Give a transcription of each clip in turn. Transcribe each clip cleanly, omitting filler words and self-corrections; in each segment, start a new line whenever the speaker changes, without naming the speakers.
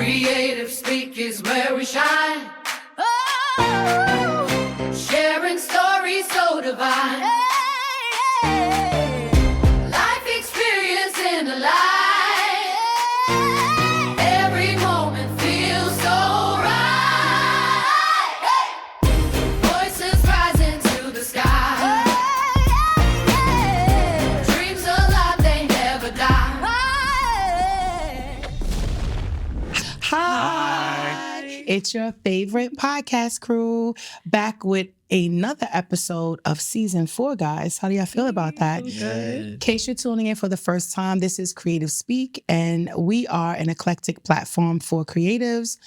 Creative speak is where we shine. Oh, sharing stories so divine. Life experience in a life. Every moment feels so right. Voices rising to the sky. Dreams alive, they never die.
Hi. It's your favorite podcast crew back with another episode of season 4, guys. How do y'all feel about that? In case you're tuning in for the first time, this is Creative Speak, and we are an eclectic platform for creatives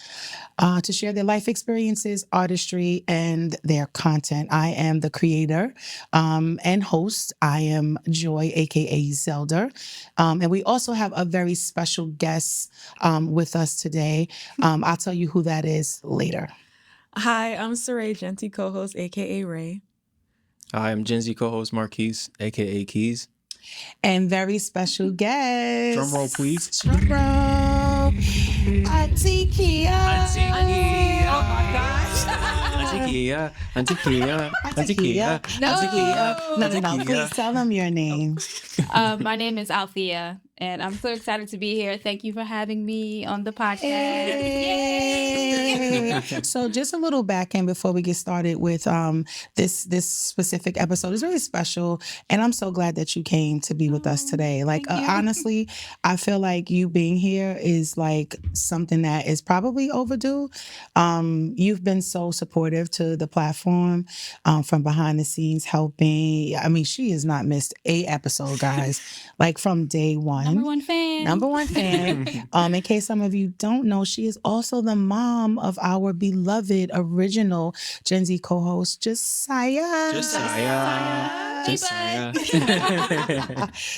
to share their life experiences, artistry, and their content. I am the creator and host. I am Joy, aka Zelda. And we also have a very special guest with us today. I'll tell you who that is later.
Hi, I'm Saray Genty, co-host, aka Ray.
Hi, I'm Gen Z co-host Marquise, aka Keys.
And very special guest.
Drum roll, please.
Drum roll. Auntie Kia.
Oh my gosh.
Auntie Kia.
No. Please tell them your name.
My name is Althea, and I'm so excited to be here. Thank you for having me on the podcast.
Yay. So just a little back end before we get started with this specific episode. It's really special, and I'm so glad that you came to be with us today. Like honestly, I feel like you being here is like something that is probably overdue. You've been so supportive to the platform from behind the scenes, helping. I mean, she has not missed a episode, guys, like from day one.
Number one fan.
In case some of you don't know, she is also the mom of our beloved original Gen Z co-host, Josiah.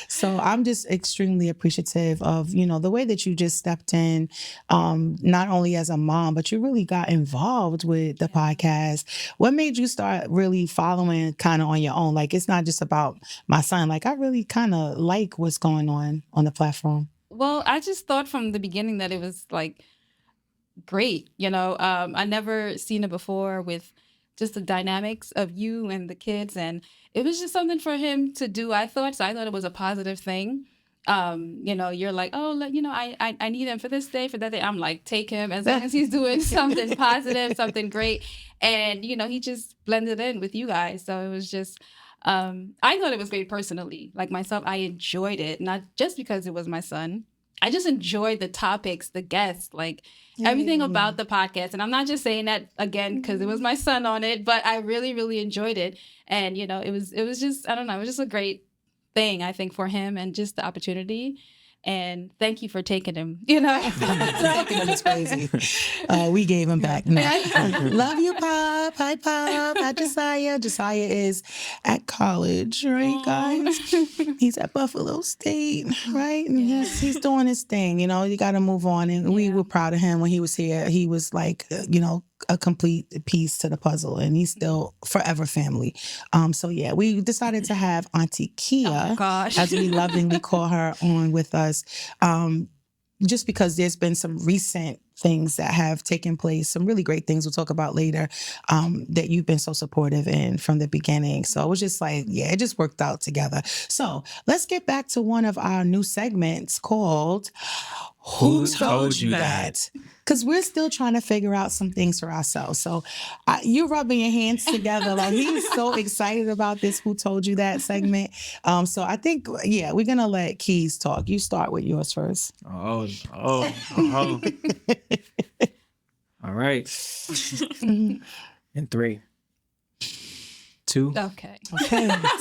So I'm just extremely appreciative of, the way that you just stepped in, not only as a mom, but you really got involved with the podcast. What made you start really following kind of on your own? Like, it's not just about my son. Like, I really kind of like what's going on the platform.
Well, I just thought from the beginning that it was like great. I never seen it before with just the dynamics of you and the kids, and it was just something for him to do. I thought it was a positive thing. You're like, I need him for this day, for that day. I'm like, take him as long as he's doing something positive, something great. And, he just blended in with you guys. So it was just, I thought it was great personally. Like myself, I enjoyed it, not just because it was my son. I just enjoyed the topics, the guests, like everything about the podcast. And I'm not just saying that again because it was my son on it, but I really, really enjoyed it. And, it was just, I don't know, it was just a great thing, I think, for him and just the opportunity. And thank you for taking him,
Taking him is crazy. We gave him back. No. Love you, Pop. Hi, Pop. Hi, Josiah. Josiah is at college, right, guys? He's at Buffalo State, right? And he's doing his thing. You got to move on. And we were proud of him when he was here. He was like, a complete piece to the puzzle, and he's still forever family. We decided to have Auntie Kia, as we lovingly call her, on with us, just because there's been some recent things that have taken place, some really great things we'll talk about later, that you've been so supportive in from the beginning. So it was just like, it just worked out together. So let's get back to one of our new segments called Who Told You That? Because we're still trying to figure out some things for ourselves. So you're rubbing your hands together. Like, he's so excited about this Who Told You That segment. So I think, we're going to let Keys talk. You start with yours first.
Oh. All right. In 3, 2.
Okay.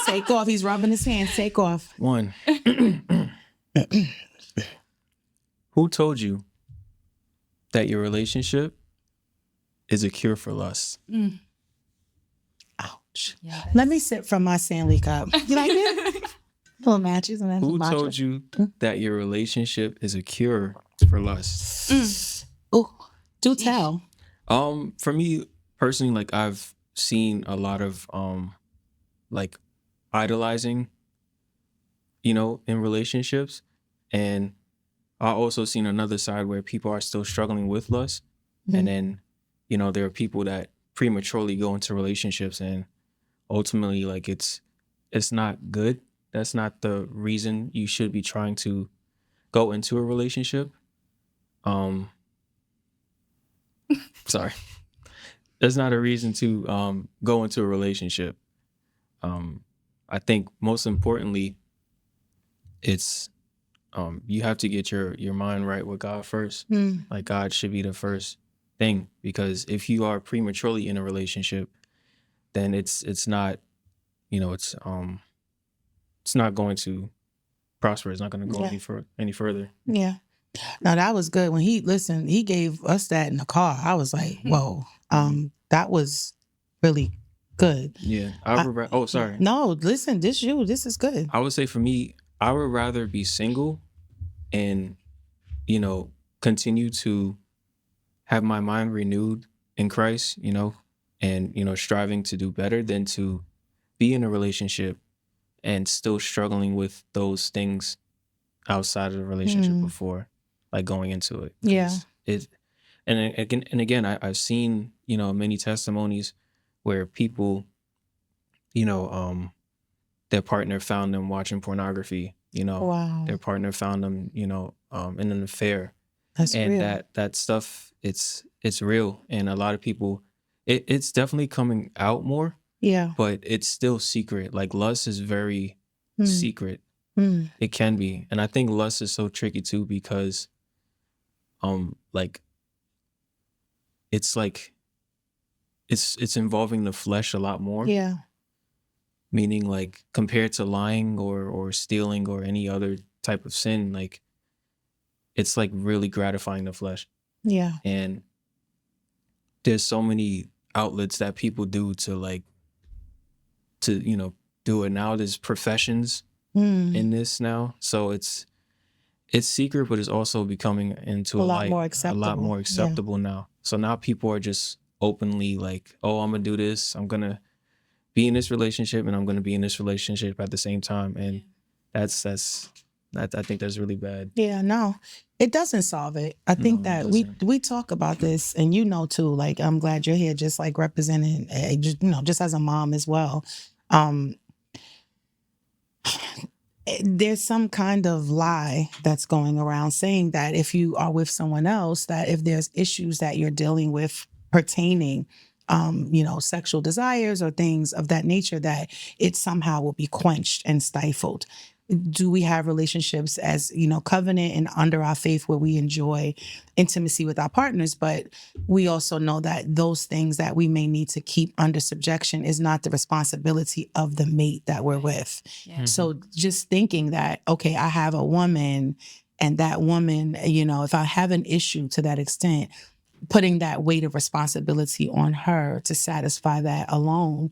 Take off. He's rubbing his hands. Take off.
1. Who told you that your relationship is a cure for lust?
Ouch. Yes. Let me sip from my Stanley cup. You like it? Little matches. And
Who told you that your relationship is a cure for lust?
Oh, do tell.
For me personally, like, I've seen a lot of like idolizing, in relationships, and I also seen another side where people are still struggling with lust, and then, you know, there are people that prematurely go into relationships, and ultimately, like, it's not good. That's not the reason you should be trying to go into a relationship. Sorry, that's not a reason to go into a relationship. I think most importantly, it's you have to get your mind right with God first. Like, God should be the first thing, because if you are prematurely in a relationship, then it's not, you know, it's not going to prosper. It's not going to go any further.
Yeah. No, that was good. When he gave us that in the car. I was like, whoa. That was really good.
Yeah. Sorry.
No, listen, this is good.
I would say for me, I would rather be single and, you know, continue to have my mind renewed in Christ, you know, and, you know, striving to do better than to be in a relationship and still struggling with those things outside of the relationship before, like, going into it.
Yeah.
And again, I've seen, you know, many testimonies where people, you know, their partner found them watching pornography, you know,
Wow.
their partner found them, you know, in an affair.
That's
And
real.
that stuff, it's real. And a lot of people, it's definitely coming out more,
Yeah.
but it's still secret. Like, lust is very secret. It can be. And I think lust is so tricky too, because like, it's like it's involving the flesh a lot more.
Yeah.
Meaning, like, compared to lying or stealing or any other type of sin, like, it's like really gratifying the flesh.
Yeah.
And there's so many outlets that people do to, you know, do it now. There's professions in this now. So it's secret, but it's also becoming into
A lot
light,
more
a lot
acceptable.
more
Yeah.
acceptable now. So now people are just openly like, oh, I'm gonna do this. I'm gonna be in this relationship, and I'm gonna be in this relationship at the same time. And I think that's really bad.
Yeah, no, it doesn't solve it. I think
No, it
that
doesn't.
we talk about this, and you know too. Like, I'm glad you're here, just like representing, just, you know, just as a mom as well. There's some kind of lie that's going around saying that if you are with someone else, that if there's issues that you're dealing with pertaining, you know, sexual desires or things of that nature, that it somehow will be quenched and stifled. Do we have relationships as, you know, covenant and under our faith where we enjoy intimacy with our partners, but we also know that those things that we may need to keep under subjection is not the responsibility of the mate that we're with.
Yeah.
So just thinking that, okay, I have a woman, and that woman, you know, if I have an issue to that extent, putting that weight of responsibility on her to satisfy that alone,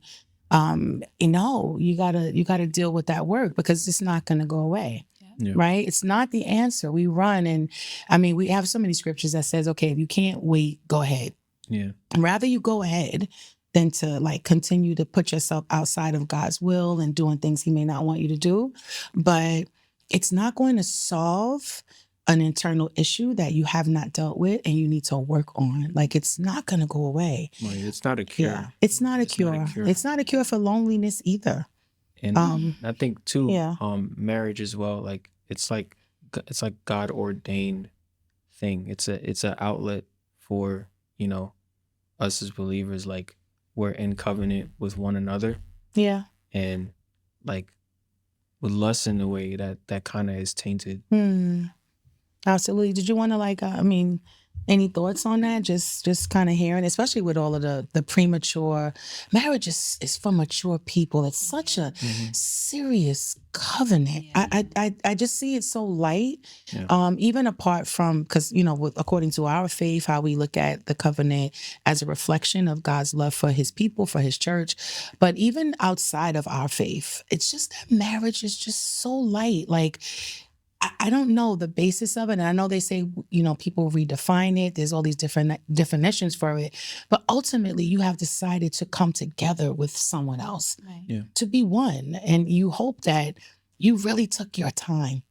you know, you gotta deal with that work, because it's not gonna go away.
Yeah.
Right? It's not the answer. We run, and I mean, we have so many scriptures that says, okay, if you can't wait, go ahead.
Yeah.
Rather you go ahead than to, like, continue to put yourself outside of God's will and doing things he may not want you to do. But it's not going to solve an internal issue that you have not dealt with and you need to work on. Like, it's not going to go away.
Like, it's not a cure.
Yeah. It's not a cure. It's not a cure for loneliness either.
And I think too,
yeah.
Marriage as well. Like, it's like God ordained thing. It's an outlet for, you know, us as believers. Like, we're in covenant with one another.
Yeah.
And, like, with lust in a way that kind of is tainted.
Absolutely. Did you want to, any thoughts on that? Just kind of hearing, especially with all of the premature marriage is for mature people. It's such a serious covenant.
Yeah.
I just see it so light.
Yeah.
Even apart from, because, you know, according to our faith, how we look at the covenant as a reflection of God's love for his people, for his church. But even outside of our faith, it's just that marriage is just so light. Like, I don't know the basis of it. And I know they say, you know, people redefine it. There's all these different definitions for it. But ultimately, you have decided to come together with someone else,
Right.
Yeah.
to be one. And you hope that you really took your time,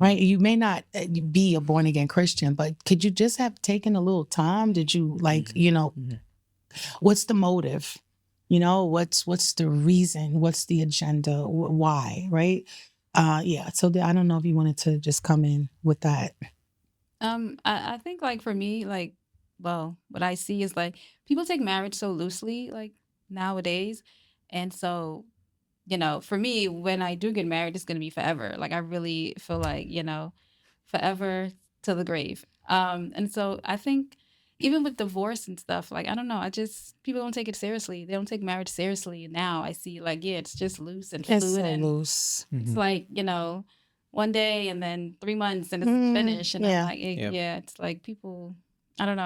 right? You may not be a born again Christian, but could you just have taken a little time? Did you what's the motive? What's the reason? What's the agenda? Why? Right? Yeah. So I don't know if you wanted to just come in with that.
I think like for me, like, well, what I see is like people take marriage so loosely, like nowadays. And so, for me, when I do get married, it's gonna be forever. Like I really feel like, forever to the grave. And so I think even with divorce and stuff, like I don't know, people don't take it seriously. They don't take marriage seriously. Now I see like, yeah, it's just loose and
It's
fluid
so
and
loose.
it's like, one day and then 3 months and it's finished. And
yeah.
I'm like,
Yep.
yeah, it's like people, I don't know.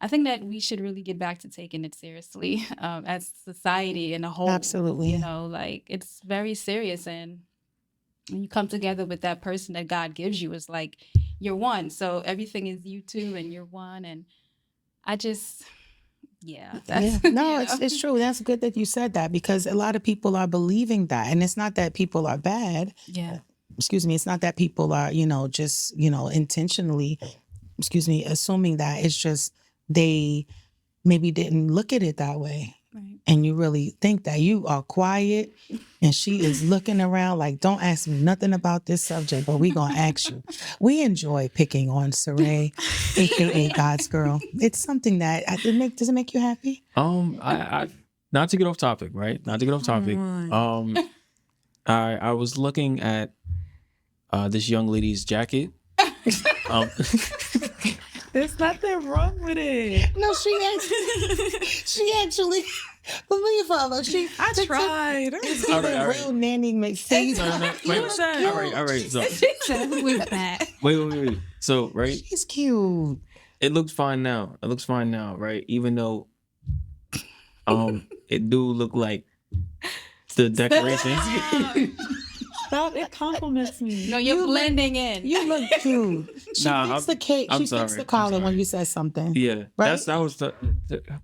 I think that we should really get back to taking it seriously as society in a whole.
Absolutely.
Like it's very serious. And when you come together with that person that God gives you, it's like you're one. So everything is you two and you're one. And I just,
Yeah.
that's,
No, it's true. That's good that you said that because a lot of people are believing that. And it's not that people are bad.
yeah.
Excuse me. It's not that people are, just, intentionally, assuming that. It's just they maybe didn't look at it that way.
Right.
And you really think that you are quiet and she is looking around like, don't ask me nothing about this subject, but we going to ask you. We enjoy picking on Saray, aka God's girl. It's something that does it make you happy?
I not to get off topic, right? Not to get off topic. I was looking at this young lady's jacket.
There's nothing wrong with it.
No, she actually believe her.
I tried.
All right.
Real nanny makes face.
No. Wait. All right. So
with that.
wait. So right,
She's cute.
it looks fine now. Right? Even though, it do look like the decorations.
Stop, it compliments me.
No, you're blending in.
You look cute. She
Nah,
fixed the cake.
I'm
She fixed
sorry.
the collar
I'm
when
sorry.
you said something.
Yeah,
Right?
that was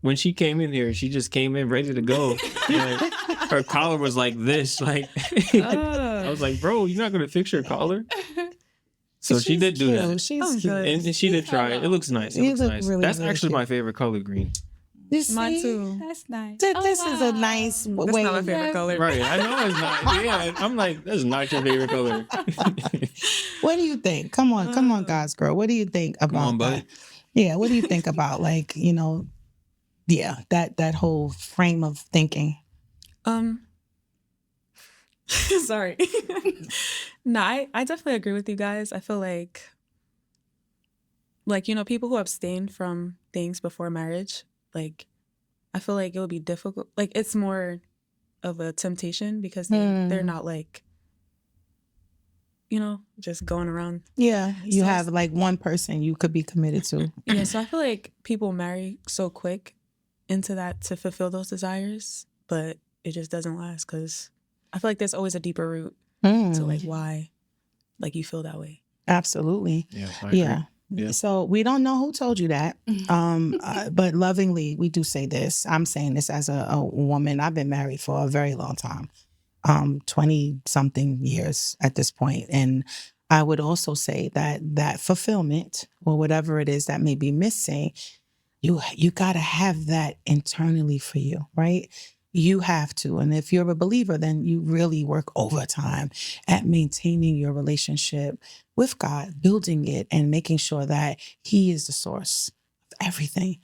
when she came in here. She just came in ready to go. And her collar was like this. Like I was like, bro, you're not gonna fix your collar. So she
She's
did do
cute.
that,
She's
I'm
cute.
good.
and she did try it. It looks nice. It
You
looks
look
nice.
really,
That's
really
actually
cute.
my favorite color, green.
You see?
Mine too.
That's nice.
This is a nice
That's
way.
not my favorite color.
Right? I know it's not. Yeah, I'm like, that's not your favorite color.
What do you think? Come on, God's girl. What do you think about
on, bud.
that? Yeah, what do you think about that whole frame of thinking?
Sorry. No, I definitely agree with you guys. I feel like people who abstain from things before marriage, like I feel like it would be difficult. Like it's more of a temptation because they're not like, just going around.
Yeah, you
So-
have like one person you could be committed to.
Yeah, so I feel like people marry so quick into that to fulfill those desires, but it just doesn't last because I feel like there's always a deeper root to like why like you feel that way.
Absolutely.
Yeah. I agree.
Yeah.
Yeah.
So we don't know who told you that, but lovingly we do say this. I'm saying this as a woman. I've been married for a very long time, 20 something years at this point, and I would also say that fulfillment or whatever it is that may be missing, you got to have that internally for you, right? You have to. And if you're a believer, then you really work overtime at maintaining your relationship with God, building it and making sure that He is the source of everything.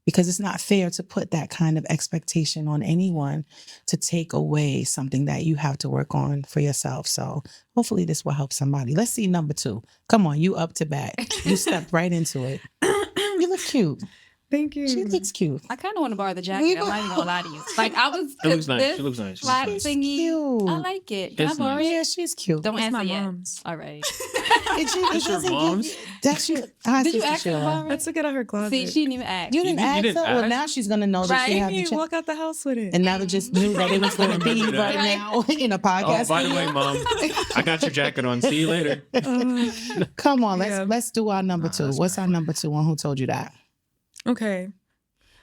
Because it's not fair to put that kind of expectation on anyone to take away something that you have to work on for yourself. So hopefully this will help somebody. Let's see number 2. Come on, you up to bat. You stepped right into it. You look cute.
Thank you.
She looks cute.
I kind of want to borrow the jacket. I'm not even gonna lie to you. Like I was.
It looks nice.
this
It looks nice.
Flat
She's
thingy.
cute.
I like it. Can
It's
I borrow
nice.
it?
Yeah, she's cute.
Don't
It's
answer
my
yet.
mom's.
All right.
It's
your mom's?
That's your.
Did you ask her to borrow
I
it?
took it out of her closet.
See, she didn't even ask.
You didn't
You
ask
didn't
her? Well,
ask?
now she's gonna know that she
Right.
have
You
the
walk out the house with it.
and now just knew that it was gonna be
Remember
right
that.
now in a
Oh,
podcast.
by the way, Mom, I got your jacket on. See you later.
Come on,
Yeah.
let's do our number 2.
that's
What's our number 2 on who told you that?
Okay.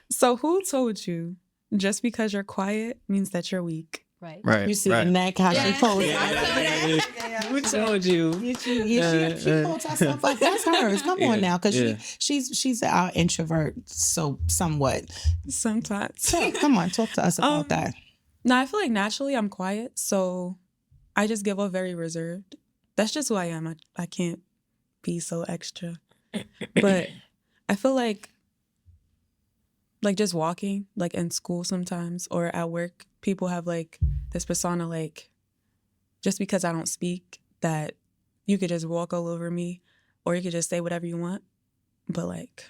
So who told you just because you're quiet means that you're weak?
Right.
Right.
You see
right.
in that how she posed.
Who told you?
She holds herself up. That's hers. Come on now, because
yeah.
she's our introvert, so somewhat.
Sometimes.
So, come on, talk to us about that.
No, I feel like naturally I'm quiet, so I just give off very reserved. That's just who I am. I can't be so extra. But I feel like just walking, like in school sometimes or at work, people have like this persona, like just because I don't speak, that you could just walk all over me or you could just say whatever you want. But like,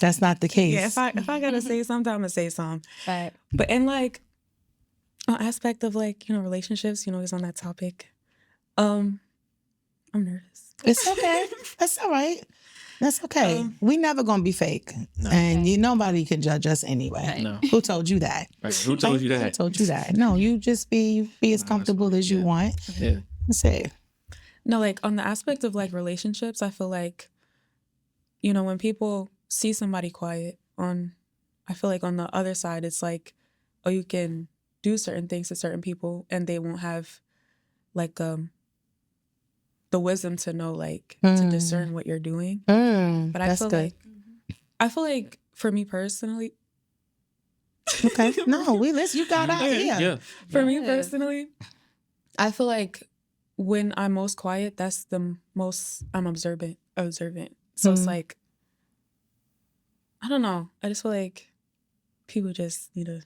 That's not the case.
yeah, if I gotta say something, I'm gonna say something.
Right.
But in like an aspect of like, relationships, is on that topic. I'm nervous.
It's okay. That's all right. That's okay. We never gonna be fake, and nobody can judge us anyway.
Right.
No.
Who told you that?
Right. Who told you
Who
that?
told you that? No, you just be as comfortable as you want.
Yeah.
That's it.
No, like on the aspect of like relationships, I feel like, when people see somebody quiet I feel like on the other side, it's like, oh, you can do certain things to certain people and they won't have like the wisdom to know like to discern what you're doing. But I
That's
feel
good.
like for me personally,
Okay. No, we listen. You got out here.
Yeah.
for me personally, I feel like when I'm most quiet, that's the most I'm observant. So it's like, I don't know. I just feel like people just need to.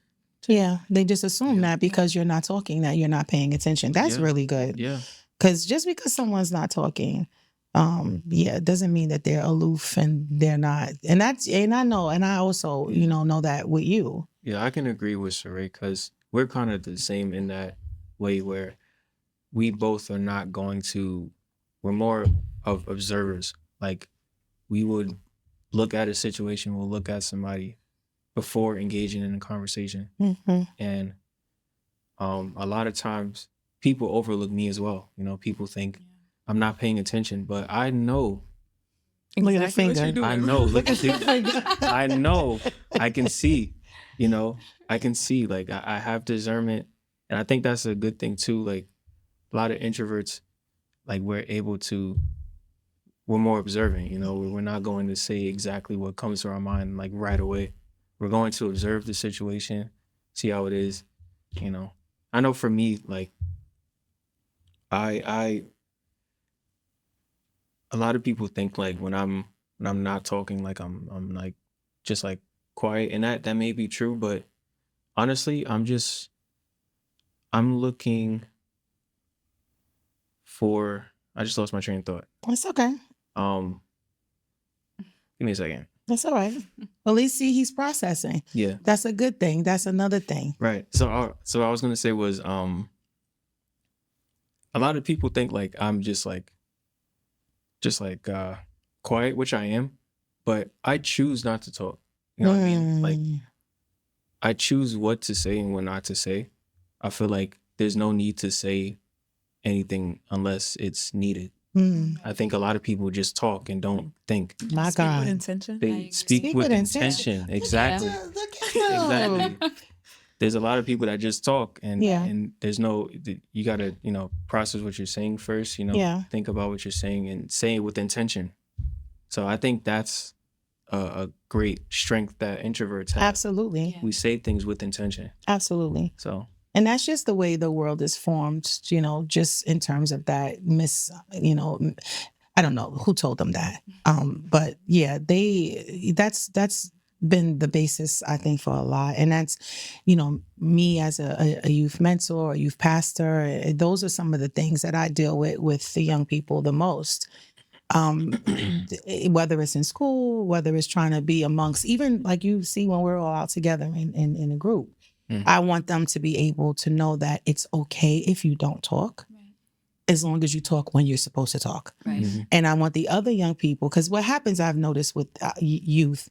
Yeah, they just assume that because you're not talking, that you're not paying attention. That's
Yeah.
really good.
Yeah.
Because just because someone's not talking, it doesn't mean that they're aloof and they're not. And I know, and I also, know that with you.
Yeah, I can agree with Sheree because we're kind of the same in that way where we both are not going to, we're more of observers. Like we would look at a situation, we'll look at somebody before engaging in a conversation.
Mm-hmm.
And a lot of times people overlook me as well. People think I'm not paying attention, but I know.
Look at the
Exactly what
finger.
you're doing.
I know. Look at the. I know. I can see. I can see. Like I have discernment, and I think that's a good thing too. Like a lot of introverts, like we're more observant. We're not going to say exactly what comes to our mind like right away. We're going to observe the situation, see how it is. I know for me, like I a lot of people think like when I'm not talking, like I'm like just like quiet, and that may be true, but honestly, I'm looking for. I just lost my train of thought.
It's okay.
Give me a second.
That's all right. At least see he's processing.
Yeah.
That's a good thing. That's another thing.
Right. So I was gonna say was a lot of people think like I'm just like quiet, which I am, but I choose not to talk. You know what I mean? Like I choose what to say and what not to say. I feel like there's no need to say anything unless it's needed. I think a lot of people just talk and don't think.
My
Speak with
God.
intention.
They speak with intention. Exactly.
Look at him.
Exactly. There's a lot of people that just talk and
Yeah.
and there's you gotta, process what you're saying first,
Yeah.
think about what you're saying and say it with intention. So I think that's a great strength that introverts have.
Absolutely.
We say things with intention.
Absolutely.
So
And that's just the way the world is formed, just in terms of that I don't know who told them that. But yeah, that's been the basis, I think, for a lot. And that's, me as a youth mentor, a youth pastor, those are some of the things that I deal with the young people the most. Whether it's in school, whether it's trying to be amongst, even like you see when we're all out together in a group. I want them to be able to know that it's okay if you don't talk, as long as you talk when you're supposed to talk.
Right.
And I want the other young people, because what happens, I've noticed with youth,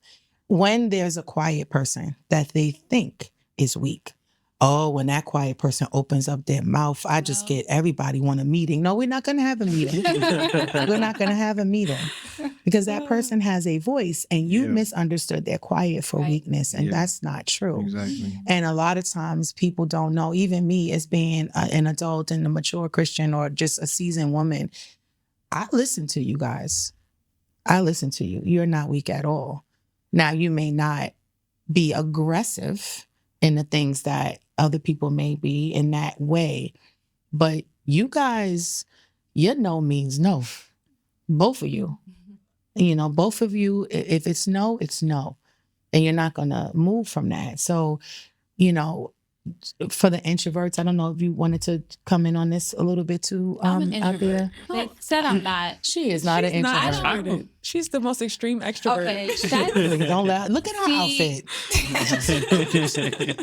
when there's a quiet person that they think is weak, Oh, when that quiet person opens up their mouth, I just get everybody want a meeting. No, we're not going to have a meeting. We're not going to have a meeting because that person has a voice and you misunderstood their quiet for
Right.
weakness. And that's not true.
Exactly.
And a lot of times people don't know, even me as being an adult and a mature Christian or just a seasoned woman, I listen to you guys. I listen to you. You're not weak at all. Now, you may not be aggressive in the things that other people may be in that way, but you guys, your no means no. Both of you. You know, both of you, if it's no, it's no. And you're not going to move from that. So, you know, for the introverts, I don't know if you wanted to come in on this a little bit too.
I'm an
out there.
introvert. They said I'm not.
She is not an
She's not
introvert.
extroverted. She's the most extreme extrovert.
Okay,
Please don't look at her
See-
outfit.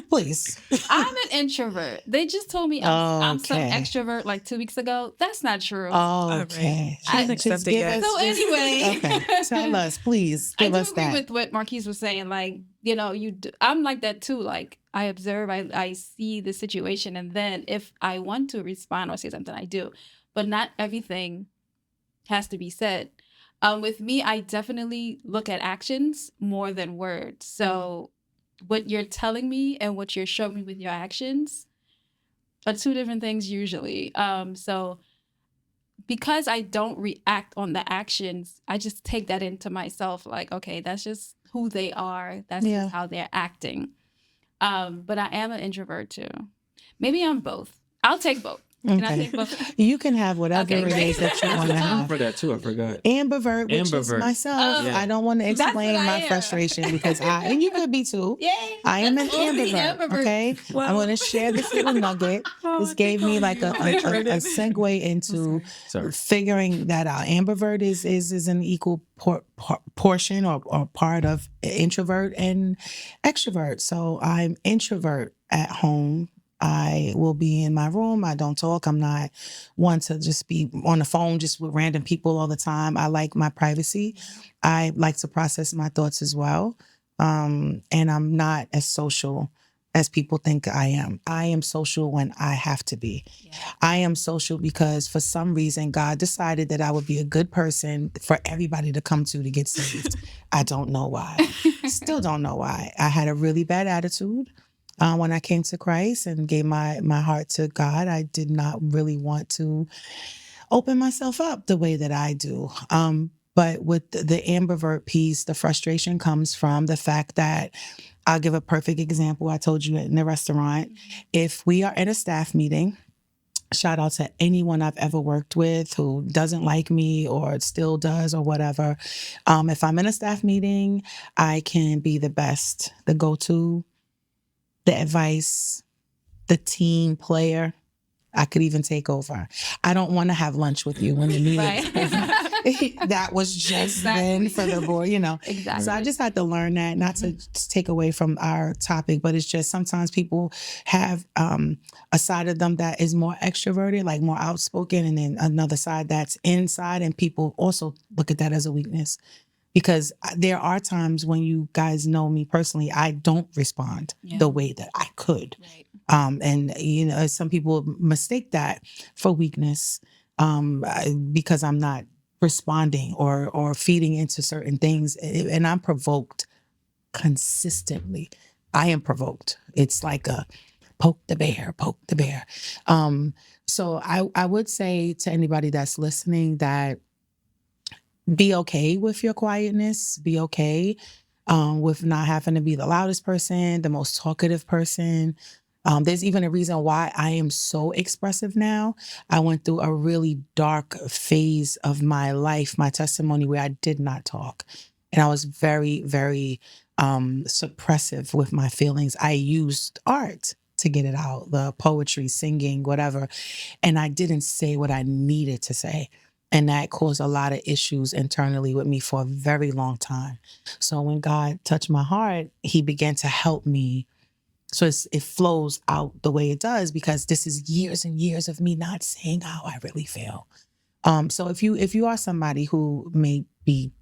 Please.
I'm an introvert. They just told me I'm some
Okay.
extrovert like 2 weeks ago. That's not true.
Okay.
She hasn't
Just
accepted
give
yet.
us-
So anyway.
okay. Tell us, please.
I
Give
do
us
agree
that.
with what Marquise was saying. Like, you know, I'm like that too. Like, I observe, I see the situation, and then if I want to respond or say something, I do. But not everything has to be said. With me, I definitely look at actions more than words. So what you're telling me and what you're showing me with your actions are two different things usually. So because I don't react on the actions, I just take that into myself. Like, okay, that's just who they are. That's
Yeah.
just how they're acting. But I am an introvert too. Maybe I'm both. I'll take both. Can I
Okay.
take both?
You can have whatever
Okay,
it
great.
is that you want to have.
For that too, I forgot.
Ambivert, which is
Ambivert.
myself.
Oh,
I don't want to
that's
explain
what I
my
am.
frustration because and you could be too.
Yay!
I am an
Let's all be
ambivert.
ambiverts.
Okay.
Well-
I'm going to share this little nugget. This gave me like a segue into
Sorry.
figuring that out. Ambivert is an equal portion or part of introvert and extrovert. So I'm introvert at home. I will be in my room. I don't talk. I'm not one to just be on the phone just with random people all the time. I like my privacy. I like to process my thoughts as well. And I'm not as social as people think I am. I am social when I have to be. I am social because for some reason God decided that I would be a good person for everybody to come to get saved. I don't know why. Still don't know why. I had a really bad attitude. When I came to Christ and gave my heart to God, I did not really want to open myself up the way that I do. But with the ambivert piece, the frustration comes from the fact that I'll give a perfect example. I told you in the restaurant, if we are in a staff meeting, shout out to anyone I've ever worked with who doesn't like me or still does or whatever. If I'm in a staff meeting, I can be the best, the go-to, the advice, the team player. I could even take over. I don't want to have lunch with you when the meeting
Right.
that was just then for the board, you know.
Exactly.
So I just had to learn that, not to take away from our topic, but it's just sometimes people have a side of them that is more extroverted, like more outspoken, and then another side that's inside, and people also look at that as a weakness. Because there are times when you guys know me personally, I don't respond the way that I could.
Right.
And, you know, some people mistake that for weakness because I'm not responding or feeding into certain things. And I'm provoked consistently. I am provoked. It's like a poke the bear, poke the bear. So I would say to anybody that's listening that be okay with your quietness, be okay with not having to be the loudest person, the most talkative person. There's even a reason why I am so expressive now. I went through a really dark phase of my life, my testimony, where I did not talk. And I was very, very suppressive with my feelings. I used art to get it out, the poetry, singing, whatever. And I didn't say what I needed to say. And that caused a lot of issues internally with me for a very long time. So when God touched my heart, he began to help me. So it flows out the way it does because this is years and years of me not saying how I really feel. So if you are somebody who may be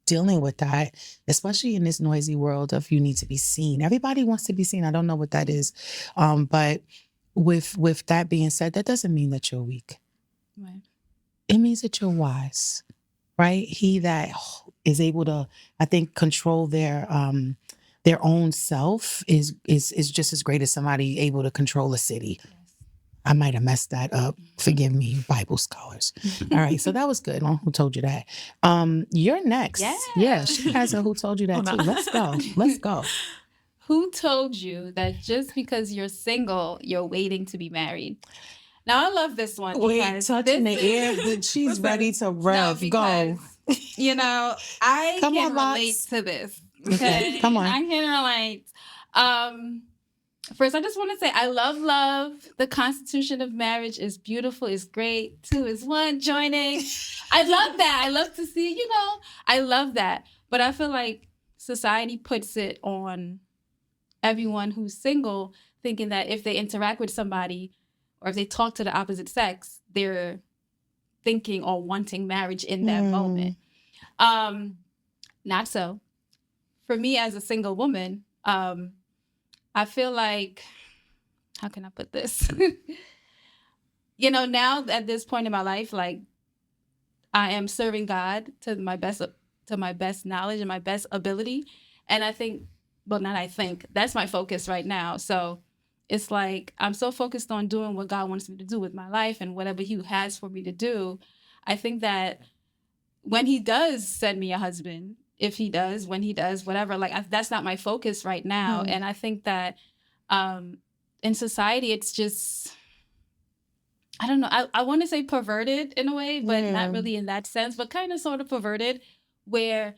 dealing with that, especially in this noisy world of you need to be seen. Everybody wants to be seen. I don't know what that is. But with that being said, that doesn't mean that you're weak.
Right.
It means that you're wise, right? He that is able to, I think, control their own self is just as great as somebody able to control a city. I might have messed that up. Forgive me, Bible scholars. All right, so that was good. Who told you that? You're next. Yeah, she has a who told you that too. Let's go. Let's go.
Who told you that just because you're single, you're waiting to be married? Now I love this one.
Wait,
because
touching the
this
air.
is-
She's ready to rev. Go.
You know, I
Come
can
on,
relate
Mox.
to this.
Okay, come on.
I can relate. First, I just want to say I love. The Constitution of marriage is beautiful. It's great. 2 is 1 joining. I love that. I love to see, I love that. But I feel like society puts it on everyone who's single, thinking that if they interact with somebody or if they talk to the opposite sex, they're thinking or wanting marriage in that moment. Not so. For me as a single woman, I feel like, how can I put this? Now at this point in my life, like I am serving God to my best knowledge and my best ability. And that's my focus right now. So it's like I'm so focused on doing what God wants me to do with my life and whatever he has for me to do. I think that when he does send me a husband, when he does, whatever, that's not my focus right now. And I think that in society, it's just, I don't know, I want to say perverted in a way, but not really in that sense, but kind of sort of perverted, where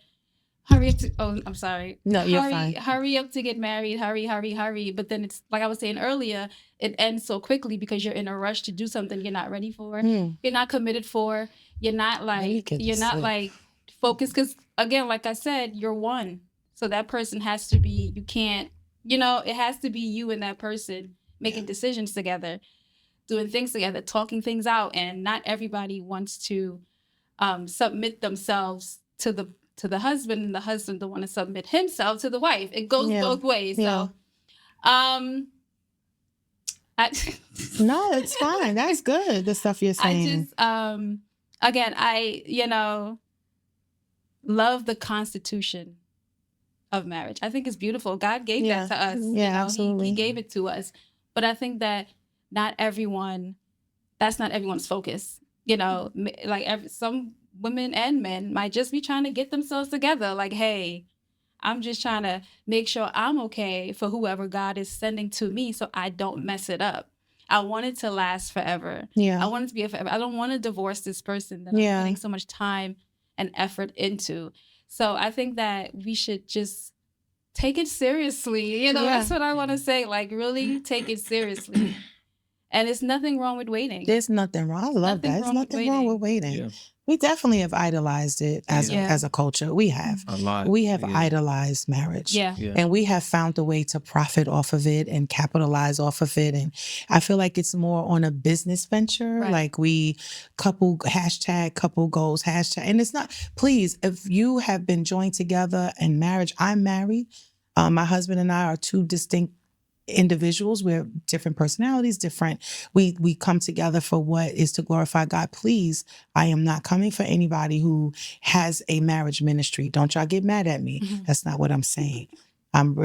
I'm sorry.
No, you're fine.
Hurry up to get married. Hurry. But then it's like I was saying earlier, it ends so quickly because you're in a rush to do something you're not ready for. You're not committed for. You're not focused. Because again, like I said, you're one. So that person has to be, you can't, it has to be you and that person making decisions together, doing things together, talking things out. And not everybody wants to submit themselves to the husband, and the husband don't want to submit himself to the wife. It goes both ways.
Yeah.
So,
No, it's fine. That's good. The stuff you're saying.
I just, again, I love the Constitution of marriage. I think it's beautiful. God gave that to us.
Yeah, absolutely.
He gave it to us. But I think that that's not everyone's focus. Some women and men might just be trying to get themselves together. Like, hey, I'm just trying to make sure I'm okay for whoever God is sending to me so I don't mess it up. I want it to last forever.
Yeah.
I want it to be forever. I don't want to divorce this person that I'm putting so much time and effort into. So I think that we should just take it seriously. That's what I want to say. Like, really take it seriously. And it's nothing wrong with waiting.
There's nothing wrong. I love that. There's nothing wrong with waiting.
Yeah.
We definitely have idolized it as a culture. We have.
A lot.
We have idolized marriage.
Yeah.
And we have found a way to profit off of it and capitalize off of it. And I feel like it's more on a business venture.
Right.
Like we couple goals, hashtag. And it's not, please, if you have been joined together in marriage, I'm married. My husband and I are 2 distinct individuals. We're different personalities, we come together for what is to glorify God. Please, I am not coming for anybody who has a marriage ministry. Don't y'all get mad at me. That's not what I'm saying. I'm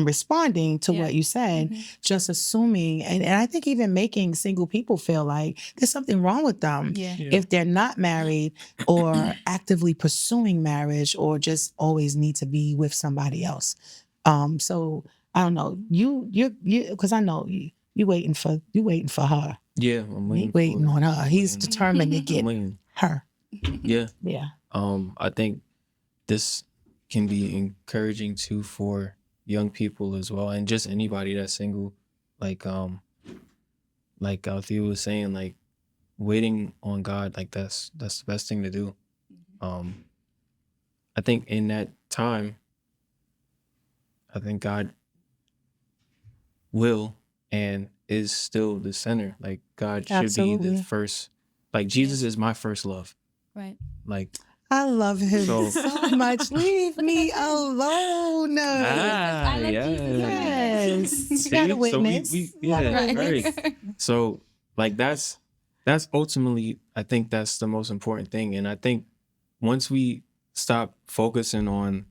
responding to what you said, just assuming, and I think even making single people feel like there's something wrong with them if they're not married or actively pursuing marriage or just always need to be with somebody else. So I don't know. You because I know you waiting for her.
Yeah, I'm
He waiting on her. He's determined to get her.
Yeah.
Yeah.
I think this can be encouraging too for young people as well, and just anybody that's single. Like Althea was saying, like waiting on God, like that's the best thing to do. I think in that time, I think God will and is still the center. Like God should be the first. Like Jesus is my first love.
Right.
Like
I love him
So-
so much. Leave me alone.
Ah,
I love
Yes.
Jesus.
You got a
See?
witness.
So we
You got a
yeah,
witness.
right. So like that's ultimately, I think that's the most important thing. And I think once we stop focusing on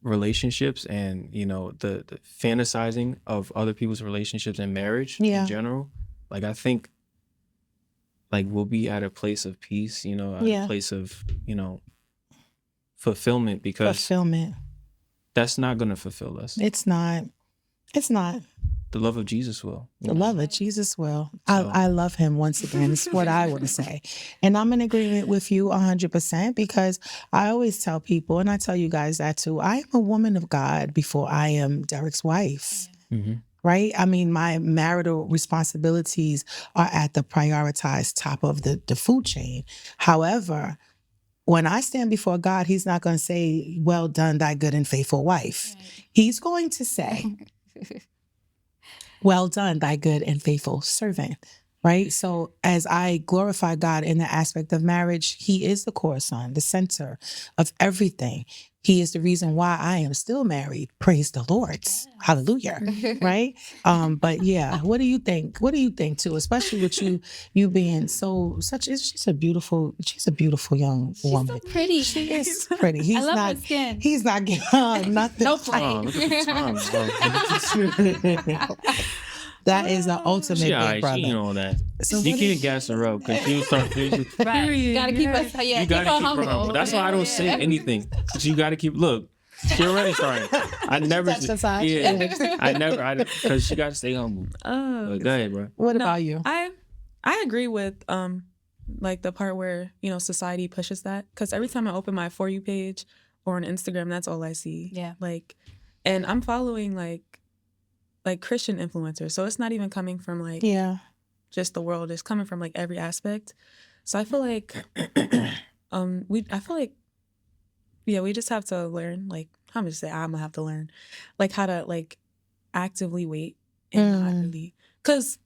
relationships and the fantasizing of other people's relationships and marriage
Yeah.
in general, like I think like we'll be at a place of peace, at
Yeah.
a place of fulfillment, because
Fulfillment.
that's not going to fulfill us.
It's not. It's not.
The love of Jesus will.
The love of Jesus will.
So-
I love him once again. It's what I would say. And I'm in agreement with you 100% because I always tell people, and I tell you guys that too, I am a woman of God before I am Derek's wife.
Mm-hmm.
Right? I mean, my marital responsibilities are at the prioritized top of the food chain. However, when I stand before God, he's not going to say, well done, thy good and faithful wife. He's going to say, well done, thy good and faithful servant. Right? So as I glorify God in the aspect of marriage, he is the core son, the center of everything. He is the reason why I am still married. Praise the Lord. Hallelujah. Right? But yeah, what do you think? What do you think too? Especially with you being she's a beautiful young
She's
woman.
so pretty.
She is pretty. He's
I love
not
her skin.
he's not getting nothing.
No
Oh,
play.
look at the time, bro.
That is the ultimate
She
big
alright,
brother.
she ain't all that.
So
You
what
can't gas her up because she was talking.
Right. You gotta keep us. Yeah,
You
keep
gotta
her
keep her
humble.
humble. That's why I don't say anything. 'Cause you gotta keep. Look, she already started. I never.
touched her side.
Yeah, I never. Because she gotta stay humble.
Oh,
But go ahead, bro.
What
No,
about you?
I agree with like the part where society pushes that, because every time I open my For You page or on Instagram, that's all I see.
Yeah.
Like, and I'm following like Christian influencers, so it's not even coming from like
Yeah.
just the world. It's coming from like every aspect. So I feel like we just have to learn, like, I'm gonna have to learn like how to like actively wait and not really, because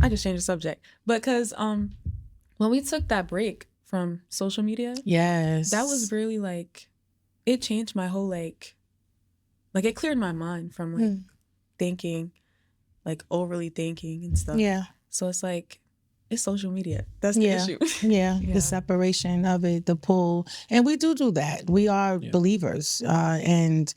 I just changed the subject, but because when we took that break from social media,
Yes.
that was really like, it changed my whole like it cleared my mind from like thinking, like overly thinking and stuff.
Yeah.
So it's like, it's social media. That's the
Yeah.
issue.
Yeah.
Yeah.
The separation of it, the pull. And we do that. We are
Yeah.
believers. And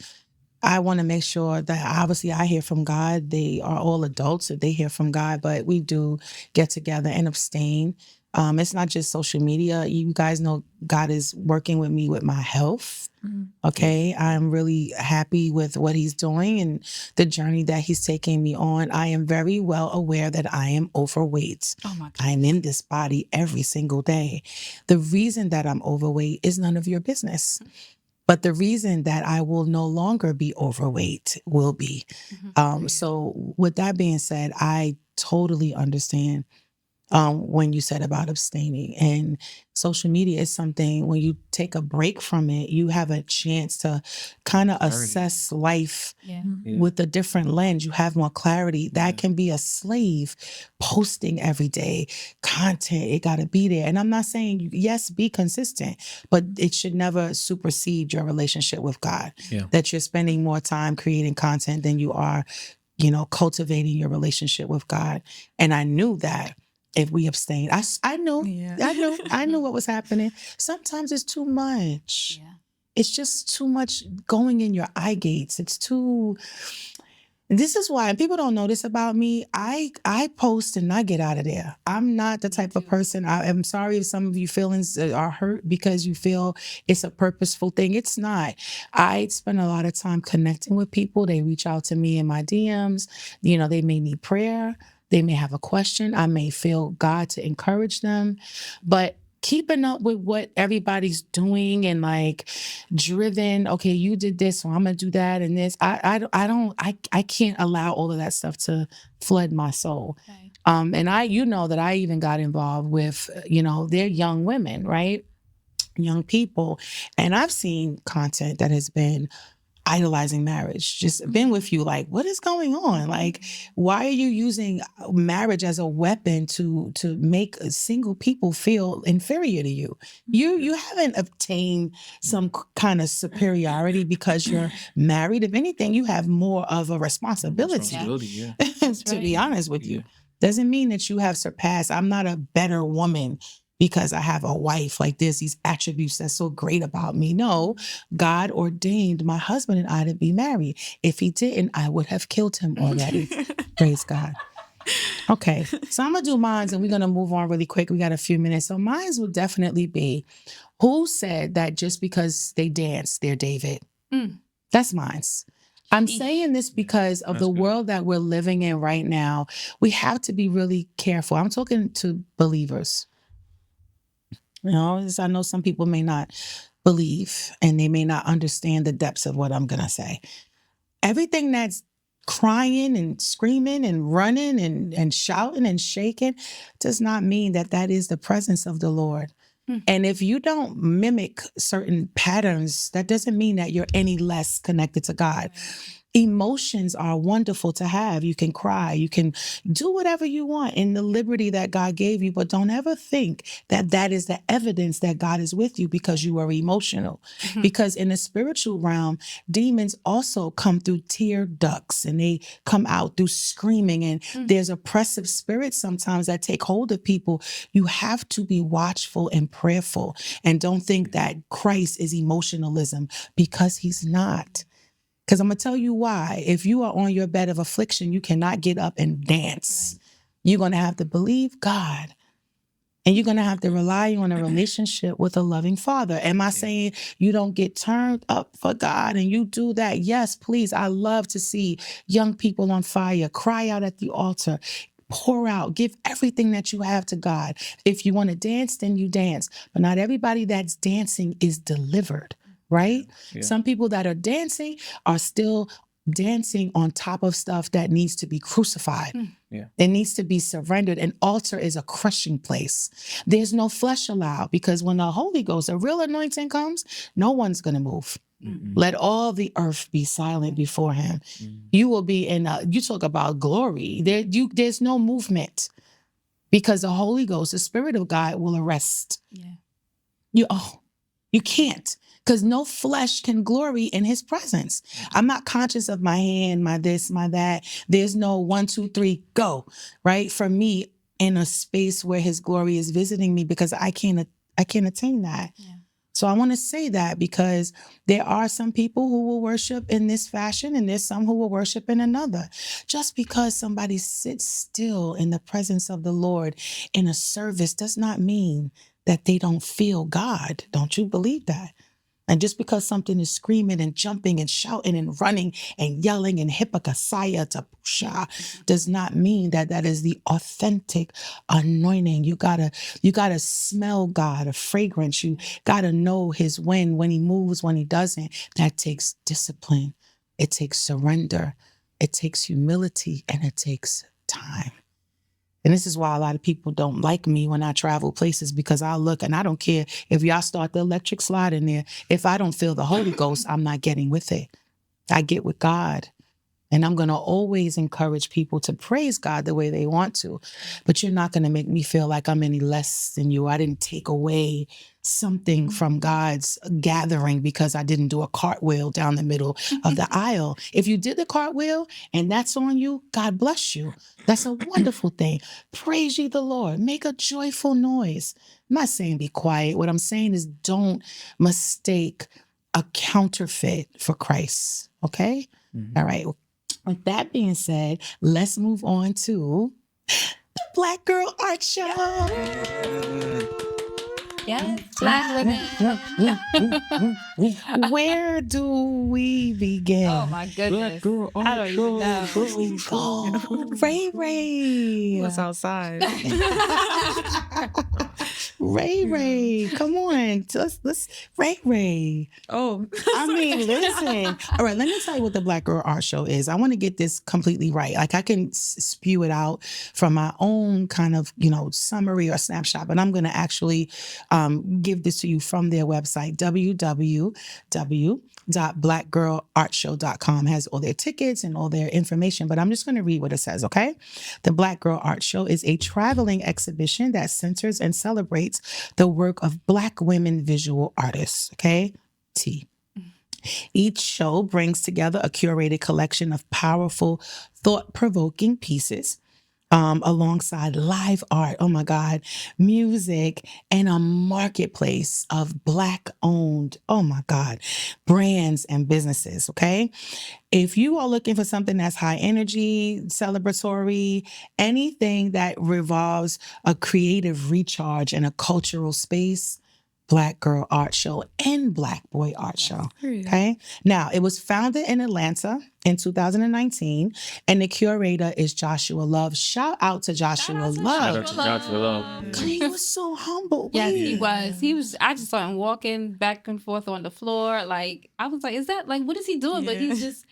I want to make sure that obviously I hear from God. They are all adults, so they hear from God, but we do get together and abstain. It's not just social media. You guys know God is working with me with my health.
Mhm.
Okay. I'm really happy with what he's doing and the journey that he's taking me on. I am very well aware that I am overweight.
Oh my God.
I'm in this body every single day. The reason that I'm overweight is none of your business. But the reason that I will no longer be overweight will be. So with that being said, I totally understand when you said about abstaining, and social media is something, when you take a break from it, you have a chance to kind of assess life
Yeah.
Yeah.
with a different lens. You have more clarity. That can be a slave posting every day content. It got to be there. And I'm not saying, yes, be consistent, but it should never supersede your relationship with God.
Yeah.
That you're spending more time creating content than you are, cultivating your relationship with God. And I knew that if we abstained, I knew,
Yeah.
I knew what was happening. Sometimes it's too much.
Yeah.
It's just too much going in your eye gates. It's too. This is why, and people don't know this about me. I post and I get out of there. I'm not the type of person. I'm sorry if some of you feelings are hurt because you feel it's a purposeful thing. It's not. I spend a lot of time connecting with people. They reach out to me in my DMs. They may need prayer. They may have a question. I may feel God to encourage them, but keeping up with what everybody's doing and like driven, okay, you did this, so I'm gonna do that and this. I can't allow all of that stuff to flood my soul.
Okay.
And that I even got involved with, they're young women, right? Young people. And I've seen content that has been idolizing marriage. Just been with you, like, what is going on? Like, why are you using marriage as a weapon to make single people feel inferior to you? You haven't obtained some kind of superiority because you're married. If anything, you have more of a responsibility.
Yeah.
To be honest with you, doesn't mean that you have surpassed. I'm not a better woman because I have a wife. Like, there's these attributes that's so great about me. No, God ordained my husband and I to be married. If he didn't, I would have killed him already. Praise God. Okay, so I'm gonna do mines and we're gonna move on really quick. We got a few minutes. So mines will definitely be, who said that just because they dance, they're David? That's mines. I'm saying this because of the world that we're living in right now. We have to be really careful. I'm talking to believers. You know, I know some people may not believe and they may not understand the depths of what I'm going to say. Everything that's crying and screaming and running and shouting and shaking does not mean that that is the presence of the Lord. And if you don't mimic certain patterns, that doesn't mean that you're any less connected to God. Emotions are wonderful to have. You can cry, you can do whatever you want in the liberty that God gave you, but don't ever think that that is the evidence that God is with you because you are emotional. Because in the spiritual realm, demons also come through tear ducts and they come out through screaming, and there's oppressive spirits sometimes that take hold of people. You have to be watchful and prayerful, and don't think that Christ is emotionalism, because he's not. Because I'm going to tell you why. If you are on your bed of affliction, you cannot get up and dance. You're going to have to believe God. And you're going to have to rely on a relationship with a loving Father. Am I saying you don't get turned up for God and you do that? Yes, please. I love to see young people on fire. Cry out at the altar. Pour out. Give everything that you have to God. If you want to dance, then you dance. But not everybody that's dancing is delivered. Right?
Yeah.
Some people that are dancing are still dancing on top of stuff that needs to be crucified.
Yeah.
It needs to be surrendered. An altar is a crushing place. There's no flesh allowed, because when the Holy Ghost, a real anointing comes, no one's going to move. Let all the earth be silent before him. You will be in, you talk about glory. There's no movement, because the Holy Ghost, the Spirit of God, will arrest. You can't. Because no flesh can glory in his presence. I'm not conscious of my hand, my this, my that. There's no 1, 2, 3, go, right? For me, in a space where his glory is visiting me, because I can't attain that. So I want to say that, because there are some people who will worship in this fashion and there's some who will worship in another. Just because somebody sits still in the presence of the Lord in a service does not mean that they don't feel God. Don't you believe that? And just because something is screaming and jumping and shouting and running and yelling and hipakasaya to pusha does not mean that that is the authentic anointing. You gotta smell God, a fragrance. You gotta know his when he moves, when he doesn't. That takes discipline. It takes surrender. It takes humility, and it takes time. And this is why a lot of people don't like me when I travel places, because I'll look and I don't care if y'all start the electric slide in there. If I don't feel the Holy Ghost, I'm not getting with it. I get with God. And I'm going to always encourage people to praise God the way they want to. But you're not going to make me feel like I'm any less than you. I didn't take away something from God's gathering because I didn't do a cartwheel down the middle of the aisle. If you did the cartwheel and that's on you, God bless you. That's a wonderful thing. Praise ye the Lord. Make a joyful noise. I'm not saying be quiet. What I'm saying is don't mistake a counterfeit for Christ. Okay? All right. With that being said, let's move on to the Black Girl Art Show.
Yes, Black women.
Where do we begin?
Oh my goodness. I don't even know.
Oh, Ray Ray.
What's outside?
Ray, come on. Let's Ray.
Oh,
I mean, listen. All right, let me tell you what the Black Girl Art Show is. I want to get this completely right. Like I can spew it out from my own kind of, summary or snapshot, but I'm going to actually give this to you from their website, www.blackgirlartshow.com. Has all their tickets and all their information, but I'm just going to read what it says, okay? The Black Girl Art Show is a traveling exhibition that centers and celebrates the work of Black women visual artists, okay? T. Each show brings together a curated collection of powerful, thought-provoking pieces alongside live art, oh my God, music, and a marketplace of Black-owned, oh my God, brands and businesses, okay? If you are looking for something that's high energy, celebratory, anything that revolves a creative recharge and a cultural space, Black Girl Art Show and Black Boy Art Show. Okay. Now, it was founded in Atlanta in 2019, and the curator is Joshua Love. Shout out to Joshua
Shout
Love.
out to Joshua Love.
He was so humble.
Yes,
man.
he was. He was. I just saw him walking back and forth on the floor. Like I was like, is that like what is he doing? But he's just.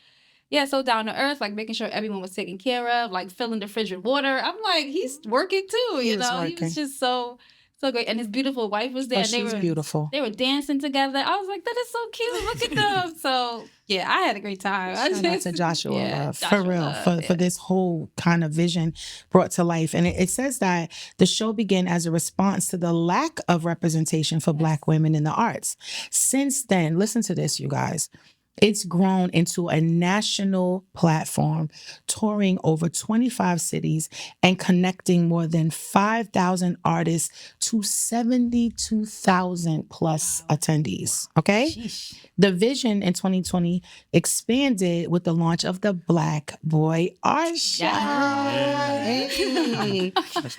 Yeah, so down to earth, like making sure everyone was taken care of, like filling the fridge with water. I'm like, he's working too,
He
you
was
know. He
working.
was just so great, and his beautiful wife was there.
Oh,
and they
she's
were
beautiful.
They were dancing together. I was like, that is so cute. Look at them. So yeah, I had a great time.
Shout out to Joshua
Yeah,
Love, for
Joshua
real,
Love,
for this whole kind of vision brought to life. And it says that the show began as a response to the lack of representation for Black women in the arts. Since then, listen to this, you guys. It's grown into a national platform, touring over 25 cities and connecting more than 5,000 artists to 72,000 plus attendees. Okay. The vision in 2020 expanded with the launch of the Black Boy Art Show. Hey.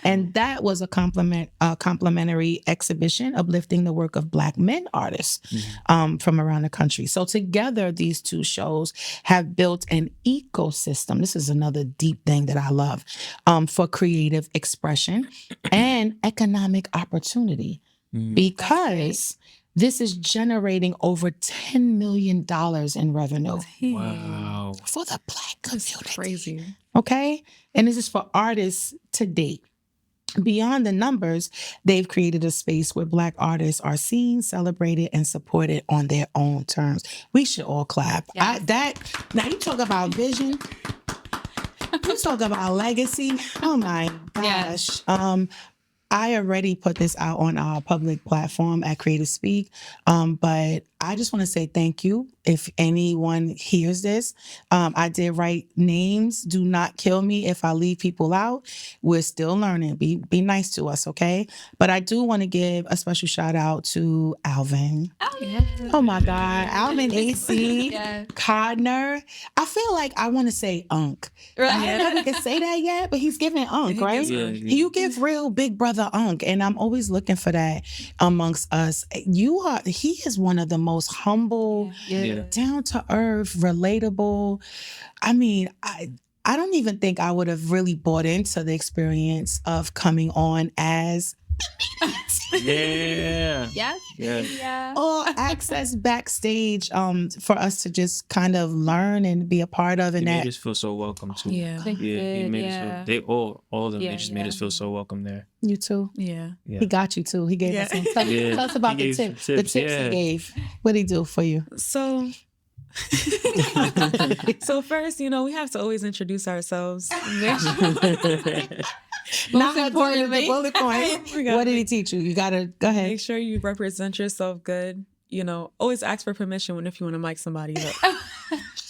And that was a complimentary exhibition uplifting the work of Black men artists from around the country. So together, these two shows have built an ecosystem. This is another deep thing that I love for creative expression and economic opportunity because this is generating over $10 million in revenue
Wow.
for the Black community.
That's crazy.
Okay? And this is for artists to date. Beyond the numbers, they've created a space where Black artists are seen, celebrated, and supported on their own terms. We should all clap.
Yes.
Now you talk about vision. You talk about legacy. Oh my gosh. I already put this out on our public platform at Creative Speak, but I just want to say thank you. If anyone hears this, I did write names. Do not kill me if I leave people out. We're still learning. Be nice to us, okay? But I do want to give a special shout out to Alvin. Oh my God, Alvin AC,
Yes.
Codner. I feel like I want to say Unc. I don't know if we can say that yet, but he's giving Unc, right?
Yeah.
You give real big brother Unc, and I'm always looking for that amongst us. He is one of the most humble,
Yeah.
down to earth, relatable. I mean, I don't even think I would have really bought into the experience of coming on as
Yeah.
Yes.
Yeah.
Yeah.
or access backstage for us to just kind of learn and be a part of.
He
And
made
that
us feel so welcome too.
Yeah.
They
Yeah, he
did,
made
yeah.
us feel. They all of them.
Yeah,
They just made us feel so welcome there.
you too.
Yeah.
Yeah.
He got you too. He gave
Yeah.
us some. Tell,
Yeah.
tell us about
He
the
gave
tips.
some
The
tips,
tips
yeah.
he gave. What did he do for you?
So, so first, we have to always introduce ourselves. Make
Not important the
importantly-
bullet point.
We gotta
What did he teach you? You gotta go ahead.
Make sure you represent yourself good. Always ask for permission if you want to mic somebody up.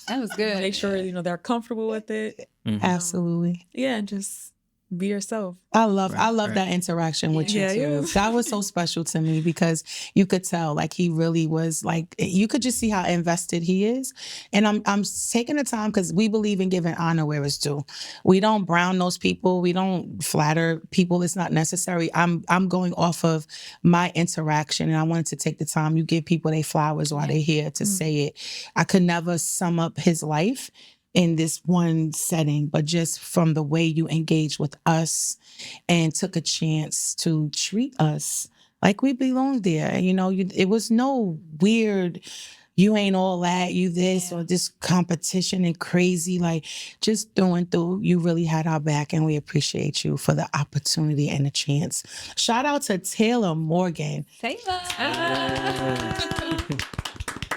That was good.
Make sure they're comfortable with it.
Absolutely.
Yeah, and just be yourself.
I love
Right.
that interaction with
Yeah,
you
yeah.
too. That was so special to me because you could tell like he really was like you could just see how invested he is. And I'm taking the time because we believe in giving honor where it's due. We don't brown nose people. We don't flatter people. It's not necessary. I'm going off of my interaction, and I wanted to take the time. You give people their flowers while they're here to say it. I could never sum up his life in this one setting, but just from the way you engaged with us and took a chance to treat us like we belonged there. You know, it was no weird, you ain't all that, you this or this competition and crazy. Like just through and through, you really had our back, and we appreciate you for the opportunity and the chance. Shout out to Taylor Morgan.
Taylor.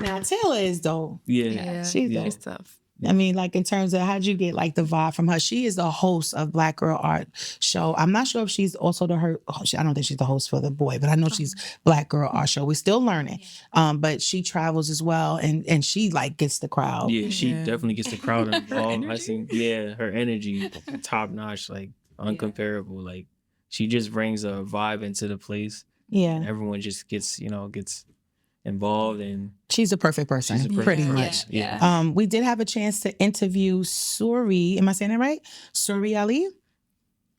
Now Taylor is dope.
Yeah.
She's
Yeah.
dope.
It's tough.
I mean, like in terms of how'd you get like the vibe from her? She is the host of Black Girl Art Show. I'm not sure if she's also I don't think she's the host for The Boy, but I know she's Black Girl Art Show. We're still learning. But she travels as well, and she like gets the crowd.
Yeah, she
Yeah.
definitely gets the crowd involved. I think, her energy, top notch, like uncomparable. Like she just brings a vibe into the place.
Yeah.
Everyone just gets involved, and
She's a perfect person,
she's a perfect
pretty
person.
much.
Yeah.
We did have a chance to interview Suri. Am I saying that right? Suri Ali?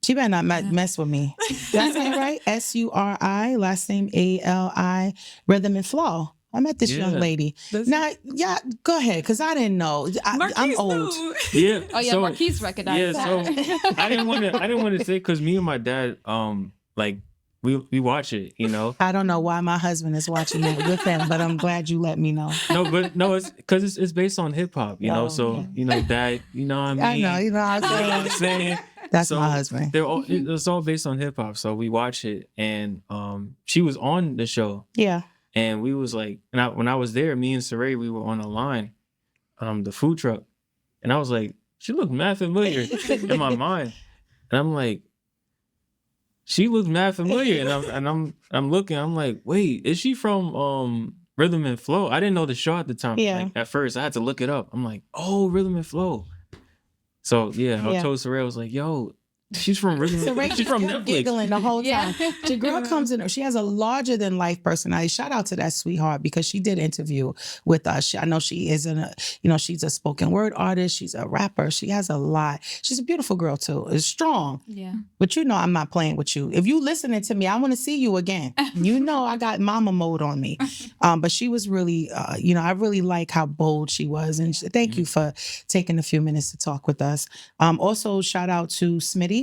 She better not mess with me. Did I say it right? Suri, last name Ali, Rhythm and Flow. I met this young
Yeah.
lady.
This-
Now, yeah, go ahead, because I didn't know. I'm
Marquise
old.
knew.
Yeah.
Oh yeah,
so,
Marquise recognized
Yeah, so
that.
I didn't want to say, because me and my dad, like we watch it, you know.
I don't know why my husband is watching it with him, but I'm glad you let me know.
No, it's because it's based on hip hop, you know.
Oh,
So
okay.
you know, dad, you know what I
I
mean.
know, you know what
You know what
I'm
I'm
saying?
saying.
That's
So
my husband.
it's all based on hip hop. So we watch it, and she was on the show,
Yeah.
and we was like, when I was there, me and Saray, we were on a line, the food truck, and I was like, she looked mad familiar in my mind, and I'm like, she looked mad familiar, and I'm looking, I'm like, wait, is she from Rhythm and Flow? I didn't know the show at the time.
Yeah.
Like, at first, I had to look it up. I'm like, oh, Rhythm and Flow. So yeah, I
Yeah.
told Saray, I was like, yo, she's from Rhythm.
So Ray
She's from
kept
Netflix.
giggling the whole
Yeah.
time. The girl comes in, she has a larger than life personality. Shout out to that sweetheart, because she did interview with us. I know she is she's a spoken word artist. She's a rapper. She has a lot. She's a beautiful girl too. Is strong.
Yeah.
But you know I'm not playing with you. If you listening to me, I want to see you again. You know I got mama mode on me. But she was really, I really like how bold she was. And thank you for taking a few minutes to talk with us. Also, shout out to Smitty,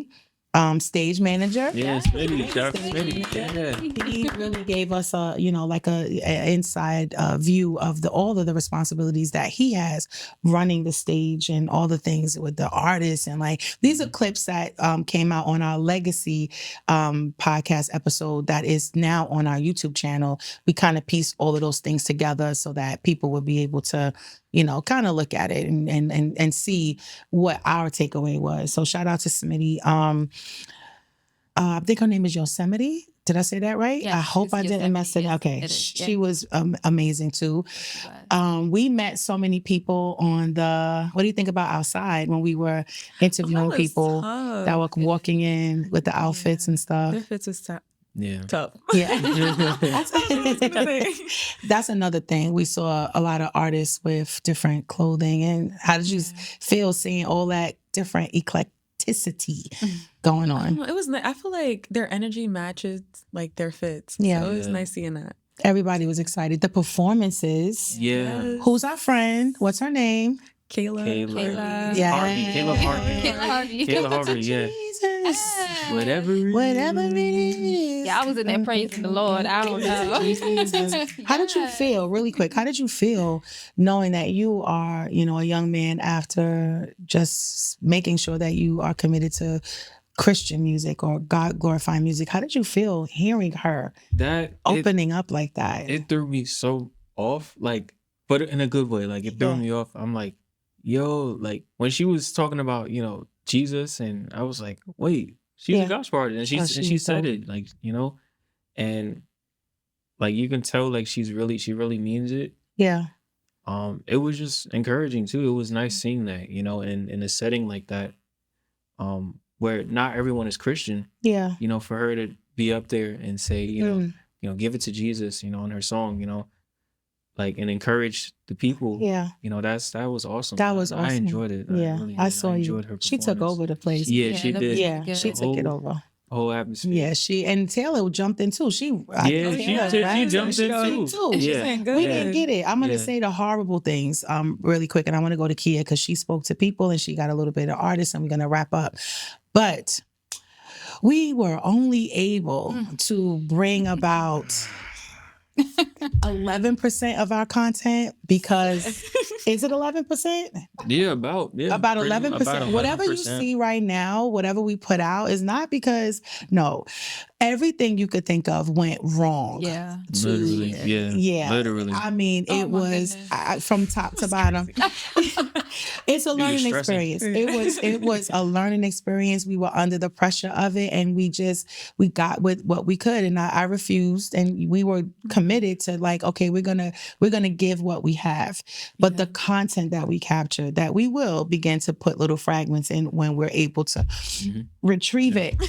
stage manager.
Yeah, Smitty. Shout out to Smitty. Yeah.
He really gave us a inside view of all of the responsibilities that he has running the stage and all the things with the artists. And like, these are clips that came out on our Legacy podcast episode that is now on our YouTube channel. We kind of pieced all of those things together so that people would be able to, kind of look at it and see what our takeaway was. So shout out to Smitty. I think her name is Yosemite. Did I say that right?
Yeah,
I hope
it's
I didn't mess it
Yosemite.
up. Okay.
Yes, it is.
She
Yeah.
was amazing too. We met so many people on what do you think about outside when we were interviewing
was
people
tough.
that were walking in with the outfits and stuff?
Their fits is
Yeah.
tough.
Yeah.
thing.
That's another thing. We saw a lot of artists with different clothing. And how did you feel seeing all that different eclecticity going on?
It was. I feel like their energy matches like their fits.
Yeah.
So it was
Yeah.
nice seeing that.
Everybody was excited. The performances.
Yeah.
Who's our friend? What's her name?
Kayla.
Kayla.
Yeah.
Harvey. Caleb Harvey.
Kayla Harvey.
Kayla Harvey. Yeah.
Jesus.
Whatever.
Whatever it is.
Yeah, I was in there praising the Lord. I don't know.
How did you feel, really quick? How did you feel knowing that you are, a young man after just making sure that you are committed to Christian music or God glorifying music? How did you feel hearing her opening up like that?
It threw me so off, like, but in a good way. Like, it threw
Yeah.
me off. I'm like, yo, like when she was talking about, Jesus, and I was like, wait, she's
Yeah.
a gospel artist, and
Oh,
she
she's
said
dope.
it, like, and like you can tell, like she really means it.
Yeah.
It was just encouraging too. It was nice seeing that, in a setting like that, where not everyone is Christian,
Yeah.
for her to be up there and say, give it to Jesus, on her song, like, and encourage the people.
Yeah.
That was awesome.
That was
I
awesome.
enjoyed it.
Yeah.
really
I
did.
saw you.
enjoyed her
She took
performance.
over the place.
Yeah, she
that
did.
was
Yeah.
good.
She took it
whole-
over.
Whole atmosphere.
Yeah, and Taylor jumped in too. She
Yeah, she jumped in too.
too.
Yeah.
Good.
We didn't get it. I'm gonna
Yeah.
say the horrible things really quick, and I want to go to Kia because she spoke to people and she got a little bit of artists, and we're gonna wrap up. But we were only able to bring about 11% of our content because is it 11%?
Yeah, about
About
pretty-
11%.
about
Whatever you
11%.
see right now, whatever we put out is not because everything you could think of went wrong.
Yeah.
Literally, yeah, literally.
I mean,
Oh
it
my
was
goodness.
from top to bottom. It's a learning
stressing.
experience. It was a learning experience. We were under the pressure of it, and we got with what we could. And I refused, and we were committed to like, okay, we're gonna give what we have, but the content that we captured, that we will begin to put little fragments in when we're able to retrieve it.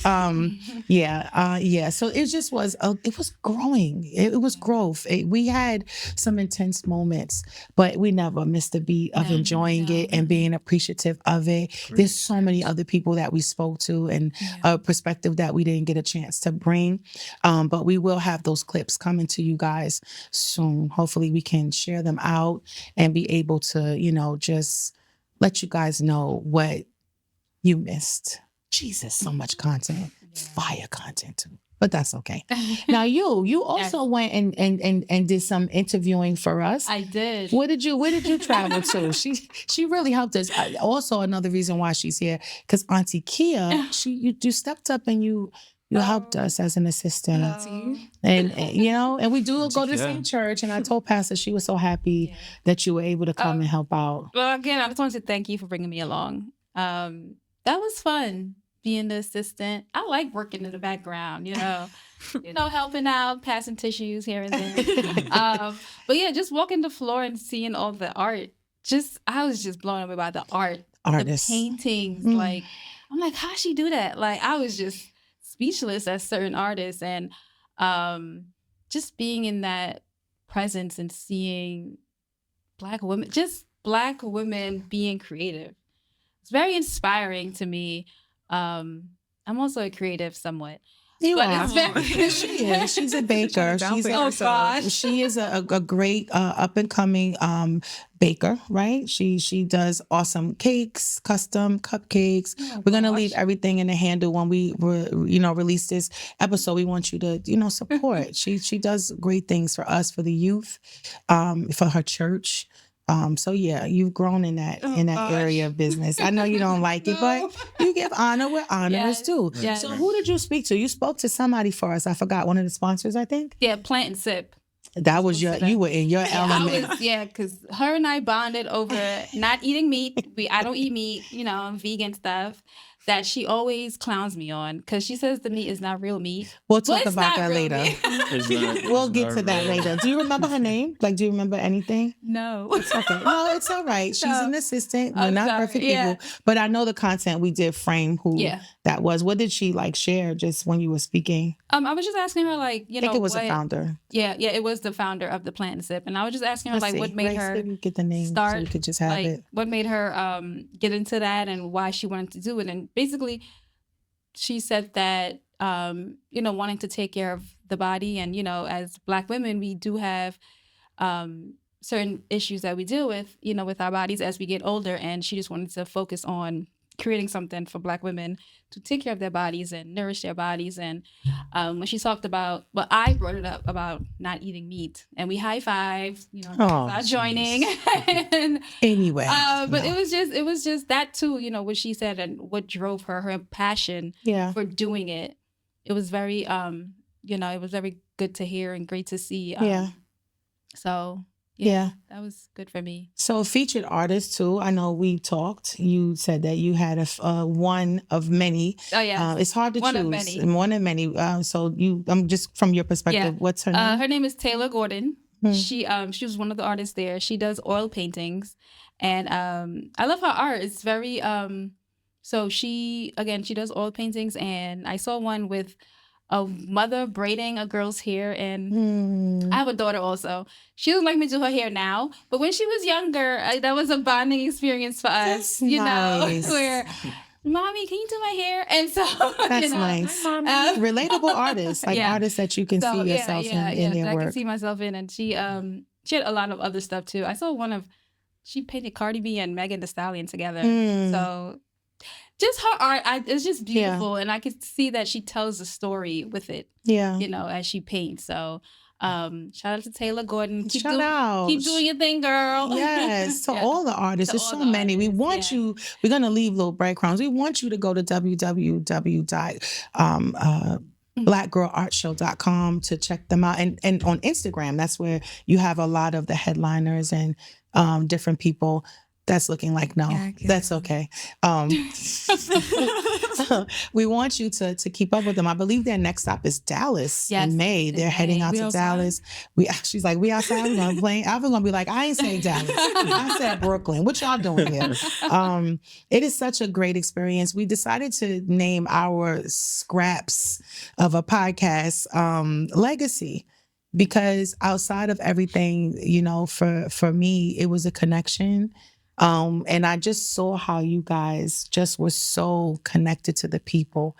So it just was it was growing. It was growth. We had some intense moments, but we never missed a beat of enjoying it and being appreciative of it. There's so many other people that we spoke to and a perspective that we didn't get a chance to bring. But we will have those clips coming to you guys soon. Hopefully we can share them out and be able to, just let you guys know what you missed. Jesus, so much content. Fire content too. But that's okay. Now you also went and did some interviewing for us.
I did.
Where did you travel to? She really helped us. Also another reason why she's here, because Auntie Kia, you stepped up and you helped us as an assistant. And we do go to the same church. And I told Pastor she was so happy that you were able to come and help out.
Well, again, I just wanted to thank you for bringing me along. That was fun. Being the assistant, I like working in the background, helping out, passing tissues here and there. But yeah, just walking the floor and seeing all the art. I was just blown away by the art,
artists,
the paintings. Like, I'm like, how'd she do that? Like, I was just speechless at certain artists, and just being in that presence and seeing Black women being creative. It's very inspiring to me. I'm also a creative somewhat.
You are. She is. She's a baker. She is a great up and coming baker, right? She does awesome cakes, custom cupcakes. We're gonna leave everything in the handle when we release this episode. We want you to support. She does great things for us, for the youth, for her church. So yeah, you've grown in that area of business. I know you don't like it, but you give honor where honor is due.
Yes.
So who did you speak to? You spoke to somebody for us. I forgot, one of the sponsors, I think.
Yeah, Plant and Sip.
That was you were in your element.
Because her and I bonded over not eating meat. I don't eat meat, vegan stuff. That she always clowns me on because she says the meat is not real meat.
We'll talk about that later. We'll get to that later. Do you remember her name? Like, do you remember anything?
No.
It's okay. No, it's all right. She's an assistant. We're not perfect people. But I know the content we did frame who that was. What did she share just when you were speaking?
I was just asking her I think
it was a founder.
Yeah, it was the founder of the Plant and Sip. And I was just asking her what made her
get the name
start,
so you could just have it.
What made her get into that and why she wanted to do it. And basically, she said that, wanting to take care of the body. And, as Black women, we do have certain issues that we deal with, with our bodies as we get older. And she just wanted to focus on creating something for Black women to take care of their bodies and nourish their bodies. And when she talked about, I brought it up about not eating meat, and we high-fived, not joining. And,
anyway.
But it was just that too, what she said and what drove her passion for doing it. It was very, it was very good to hear and great to see. So that was good for me.
So featured artists too. I know we talked. You said that you had a one of many.
Oh yeah.
It's hard to
one
choose.
Of many.
One of many. I'm just from your perspective. What's her name?
Her name is Taylor Gordon. She was one of the artists there. She does oil paintings, and I love her art. It's very So she does oil paintings, and I saw one with a mother braiding a girl's hair, and I have a daughter also. She doesn't like me to do her hair now, but when she was younger, that was a bonding experience for us.
That's nice.
Where, Mommy, can you do my hair? And so
that's nice. Relatable artists, artists that you can see yourself in their work.
I can see myself in, and she had a lot of other stuff too. I saw she painted Cardi B and Megan Thee Stallion together. So just her art, it's just
Yeah.
beautiful, and I could see that she tells a story with it,
Yeah.
you know, as she paints. So, shout out to Taylor Gordon.
Shout out.
Keep doing your thing, girl.
Yes, to
Yeah.
all the artists.
To
There's
all
so
the
many. We
artists,
want
yeah.
you, we're going to leave little breadcrumbs. We want you to go to blackgirlartshow.com to check them out. And on Instagram, that's where you have a lot of the headliners and different people. That's looking like no.
Yeah,
That's okay. We want you to keep up with them. I believe their next stop is Dallas
Yes,
in May.
in
They're heading
May.
out
We
to
outside?
Dallas. She's like, we outside. We're gonna play. Alvin's gonna be like, I ain't saying Dallas. I said Brooklyn. What y'all doing here? It is such a great experience. We decided to name our scraps of a podcast Legacy. Because outside of everything, you know, for me, it was a connection. And I just saw how you guys just were so connected to the people.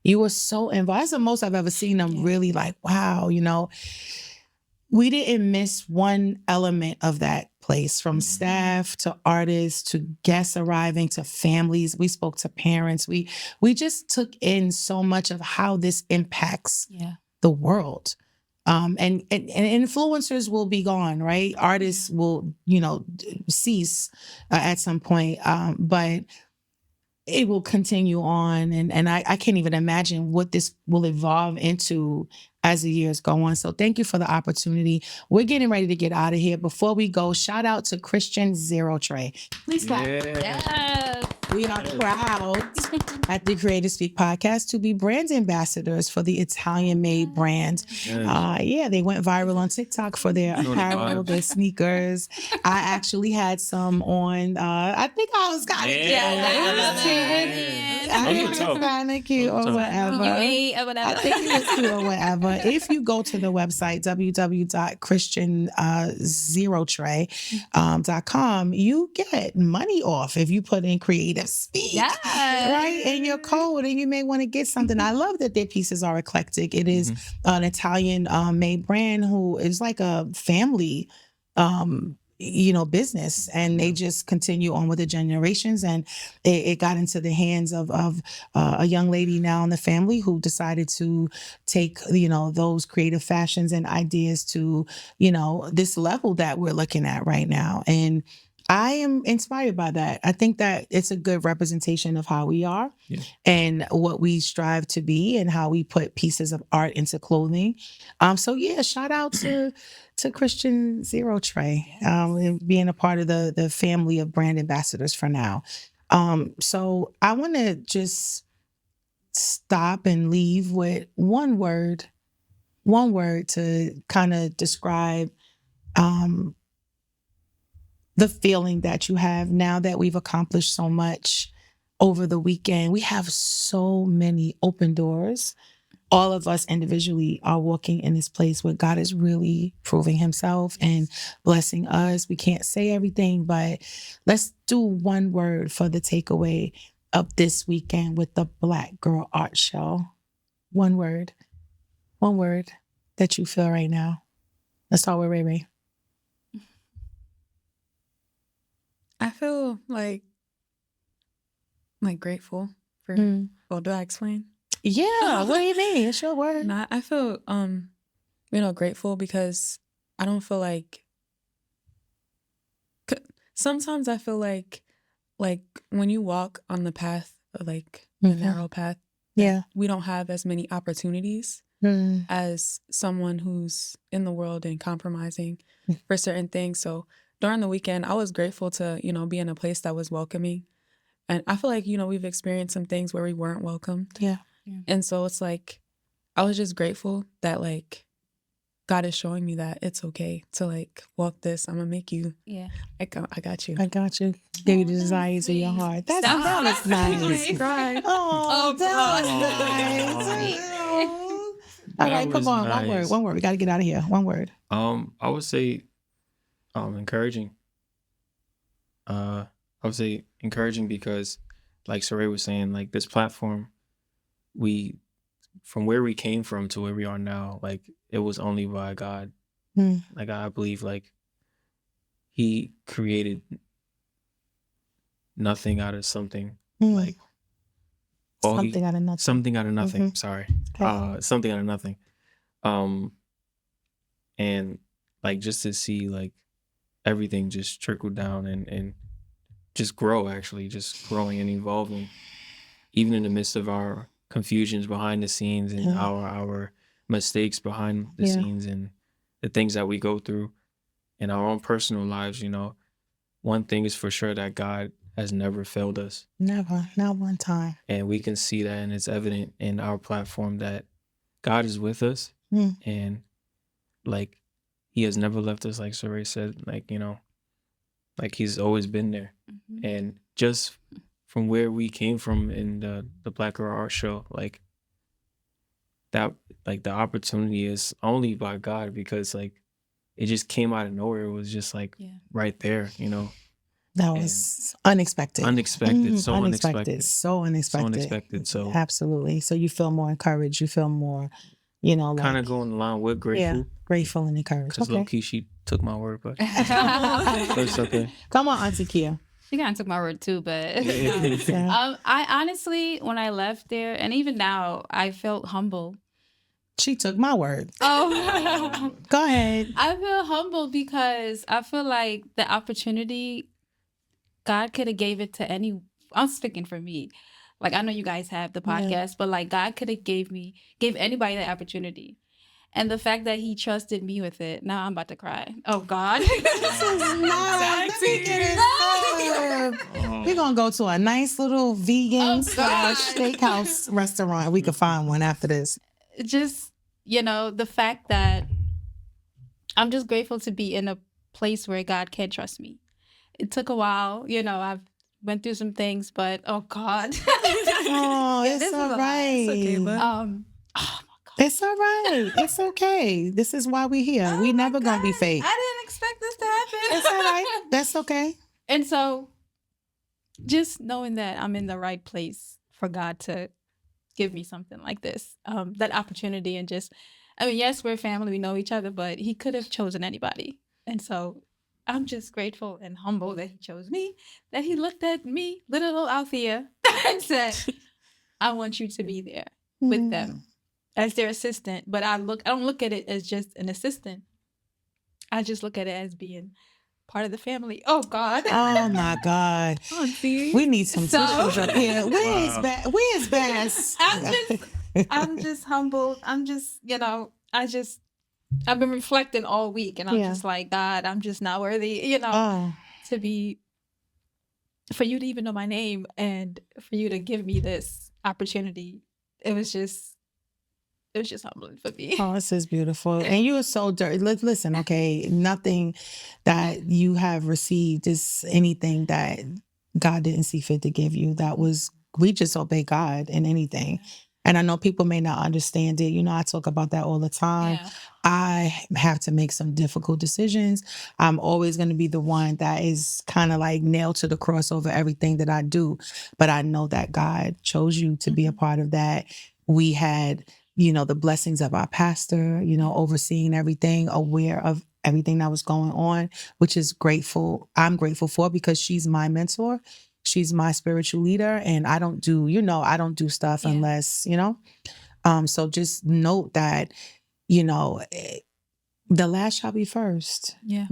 You were so involved. That's the most I've ever seen them really like, wow, you know. We didn't miss one element of that place, from staff to artists to guests arriving to families. We spoke to parents. We just took in so much of how this impacts
Yeah.
the world. And influencers will be gone, right? Artists will, you know, cease at some point, but it will continue on. And I can't even imagine what this will evolve into as the years go on. So thank you for the opportunity. We're getting ready to get out of here. Before we go, shout out to Christian Zero Tray. Please clap.
Yes.
We are proud at the Creative Speak podcast to be brand ambassadors for the Italian made brand. Yeah, they went viral on TikTok for their apparel, their sneakers. I actually had some on. I think I was kind of cute. I think it was kind of cute or
You
whatever.
ate or
I
whatever.
think it was cute or whatever. If you go to the website, www.christianzerotray.com, you get money off if you put in Creative Speak.
Yes.
Right? In your code, and you may want to get something. I love that their pieces are eclectic. It is an Italian made brand who is like a family you know, business, and they just continue on with the generations. And it got into the hands of a young lady now in the family who decided to take, you know, those creative fashions and ideas to, you know, this level that we're looking at right now. And I am inspired by that. I think that it's a good representation of how we are and what we strive to be and how we put pieces of art into clothing. So yeah, shout out to Christian Zero Tray, and being a part of the family of brand ambassadors for now. So I want to just stop and leave with one word to kind of describe the feeling that you have now that we've accomplished so much over the weekend. We have so many open doors. All of us individually are walking in this place where God is really proving himself and blessing us. We can't say everything, but let's do one word for the takeaway of this weekend with the Black Girl Art Show. One word that you feel right now. Let's start with Ray Ray.
I feel like grateful for. Well, do I explain?
Yeah, what do you mean? It's your word.
No, I feel grateful because I don't feel like. Sometimes I feel like when you walk on the path, like the narrow path,
Yeah.
we don't have as many opportunities as someone who's in the world and compromising for certain things. So during the weekend, I was grateful to, you know, be in a place that was welcoming. And I feel like, you know, we've experienced some things where we weren't welcome.
Yeah.
And so it's like, I was just grateful that like God is showing me that it's okay to like walk this. I'm gonna make you.
Yeah.
I got you.
I got you. Give you the desires of your heart. That was nice.
Cry.
Oh, that was nice. All
That
right, come
was
on.
nice.
One word. We got to get out of here. One word.
I would say encouraging. I would say encouraging because, like Saray was saying, like this platform, from where we came from to where we are now, like it was only by God. Like I believe like he created nothing out of something, Like all he-
Something out of nothing.
something out of nothing. Sorry.
Okay.
Something out of nothing. And like just to see like everything just trickle down and just grow, actually just growing and evolving, even in the midst of our confusions behind the scenes and our mistakes behind the scenes and the things that we go through in our own personal lives. One thing is for sure, that God has never failed us.
Never, not one time.
And we can see that, and it's evident in our platform that God is with us. And like he has never left us, like Saray said, like, like he's always been there. And just from where we came from in the Black Girl Art Show, like that, like the opportunity is only by God, because like it just came out of nowhere. It was just like right there,
That was unexpected.
Unexpected. So
unexpected. So unexpected.
So unexpected. So
absolutely. So you feel more encouraged. You feel more, like
kind of going along with grateful.
Yeah, grateful and encouraged.
Because
Okay.
low-key she took my word, but it's okay.
Come on, Auntie Kia.
She kind of took my word too, but
Yeah.
I honestly, when I left there, and even now, I felt humble.
She took my word.
Oh,
Go ahead.
I feel humble because I feel like the opportunity, God could have gave it to any. I'm speaking for me. Like, I know you guys have the podcast, but like God could have gave anybody the opportunity. And the fact that he trusted me with it, now I'm about to cry. Oh God.
This is nice. Let me get it started. We're going to go to a nice little vegan steakhouse restaurant. We could find one after this.
Just, the fact that I'm just grateful to be in a place where God can trust me. It took a while, I've went through some things, but oh God.
Oh,
this
it's
is
all
a lot.
right.
It's okay, but
Oh my God.
It's all right. It's okay. This is why we're here. We never going to be fake.
I didn't expect this to happen.
It's all right. That's okay.
And so just knowing that I'm in the right place for God to give me something like this, that opportunity, and just, yes, we're family, we know each other, but he could have chosen anybody. And so I'm just grateful and humble that he chose me, that he looked at me, little old Althea, and said, I want you to be there with them as their assistant. But I don't look at it as just an assistant. I just look at it as being part of the family. Oh God.
Oh my God.
Auntie.
We need some
So-
tissues up here. Where's Bass?
I'm just humbled. I'm just, I've been reflecting all week, and I'm just like, God, I'm just not worthy,
Oh,
for you to even know my name and for you to give me this opportunity. It was just humbling for me.
oh, this is beautiful. And you are so dirty. Listen, okay, nothing that you have received is anything that God didn't see fit to give you. We just obey God in anything. And I know people may not understand it. I talk about that all the time.
Yeah.
I have to make some difficult decisions. I'm always going to be the one that is kind of like nailed to the cross over everything that I do. But I know that God chose you to be a part of that. We had, the blessings of our pastor, overseeing everything, aware of everything that was going on, which is grateful. I'm grateful for, because she's my mentor. She's my spiritual leader, and I don't do stuff unless, so just note that, the last shall be first.
Yeah.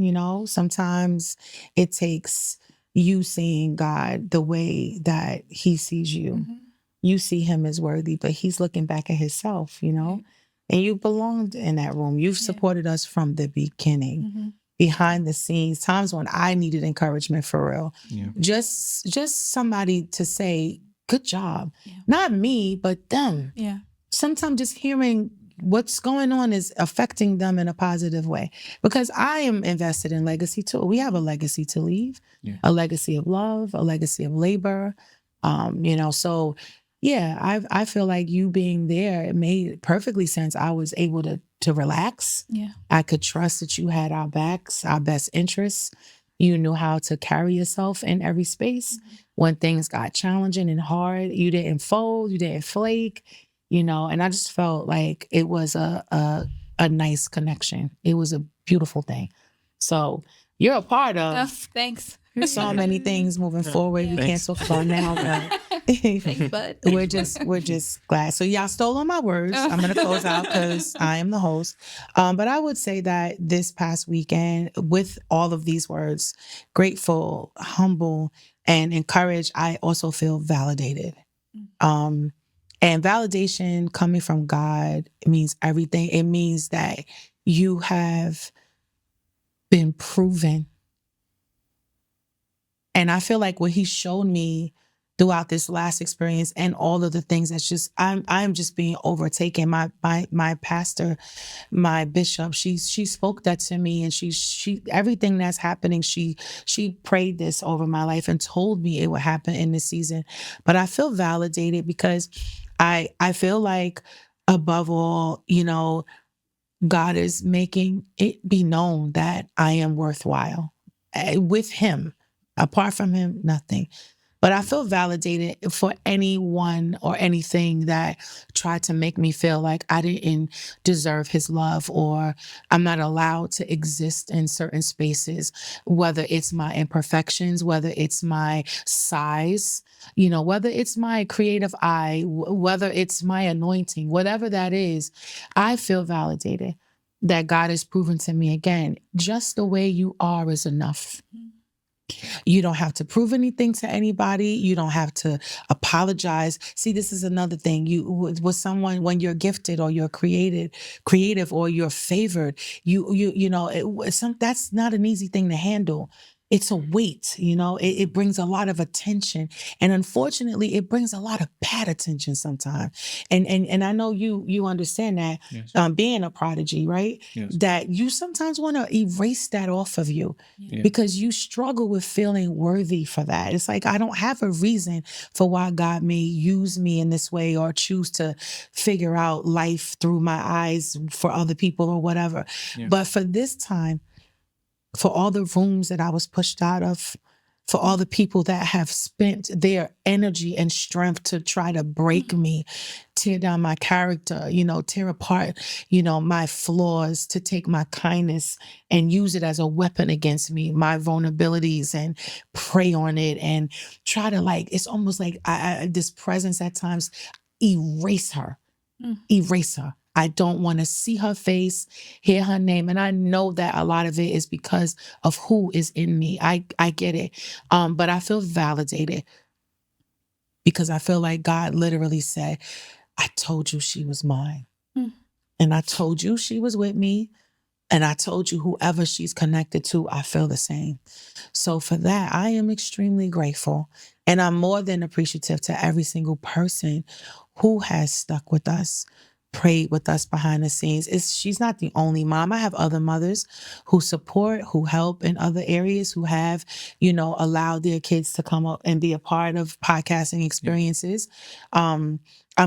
Sometimes it takes you seeing God the way that he sees you.
Mm-hmm.
You see him as worthy, but he's looking back at himself, and you belonged in that room. You've supported us from the beginning.
Mm-hmm.
Behind the scenes, times when I needed encouragement for real.
Yeah.
Just somebody to say, good job.
Yeah.
Not me, but them.
Yeah.
Sometimes just hearing what's going on is affecting them in a positive way, because I am invested in legacy too. We have a legacy to leave, a legacy of love, a legacy of labor. So yeah, I feel like you being there, it made perfectly sense. I was able to relax.
Yeah.
I could trust that you had our backs, our best interests. You knew how to carry yourself in every space. When things got challenging and hard, you didn't fold, you didn't flake, and I just felt like it was a nice connection. It was a beautiful thing. So you're a part of
Oh, thanks.
so many things moving forward. We can't talk about now, but
Thanks, bud.
we're just glad. So y'all stole on my words. I'm gonna close out because I am the host. But I would say that this past weekend, with all of these words, grateful, humble, and encouraged, I also feel validated. And validation coming from God, it means everything. It means that you have been proven. And I feel like what he showed me throughout this last experience and all of the things that's just, I'm just being overtaken. My pastor, my bishop, she spoke that to me, and she everything that's happening, she prayed this over my life and told me it would happen in this season. But I feel validated because I feel like, above all, God is making it be known that I am worthwhile with him. Apart from him, nothing. But I feel validated for anyone or anything that tried to make me feel like I didn't deserve his love, or I'm not allowed to exist in certain spaces, whether it's my imperfections, whether it's my size, whether it's my creative eye, whether it's my anointing, whatever that is. I feel validated that God has proven to me again, just the way you are is enough. You don't have to prove anything to anybody. You don't have to apologize. See, this is another thing. With someone, when you're gifted or you're creative or you're favored, that's not an easy thing to handle. It's a weight, it brings a lot of attention. And unfortunately, it brings a lot of bad attention sometimes. And I know you understand that,
Yes.
Being a prodigy, right?
Yes.
That you sometimes want to erase that off of you.
Yeah.
Because you struggle with feeling worthy for that. It's like, I don't have a reason for why God may use me in this way or choose to figure out life through my eyes for other people or whatever.
Yeah.
But for this time, for all the rooms that I was pushed out of, for all the people that have spent their energy and strength to try to break me, tear down my character, tear apart, my flaws, to take my kindness and use it as a weapon against me, my vulnerabilities, and prey on it and try to, it's almost like this presence at times, erase her. I don't want to see her face, hear her name. And I know that a lot of it is because of who is in me. I get it. But I feel validated because I feel like God literally said, I told you she was mine. And I told you she was with me. And I told you whoever she's connected to, I feel the same. So for that, I am extremely grateful. And I'm more than appreciative to every single person who has stuck with us, prayed with us behind the scenes. She's not the only mom. I have other mothers who support, who help in other areas, who have, allowed their kids to come up and be a part of podcasting experiences. I'm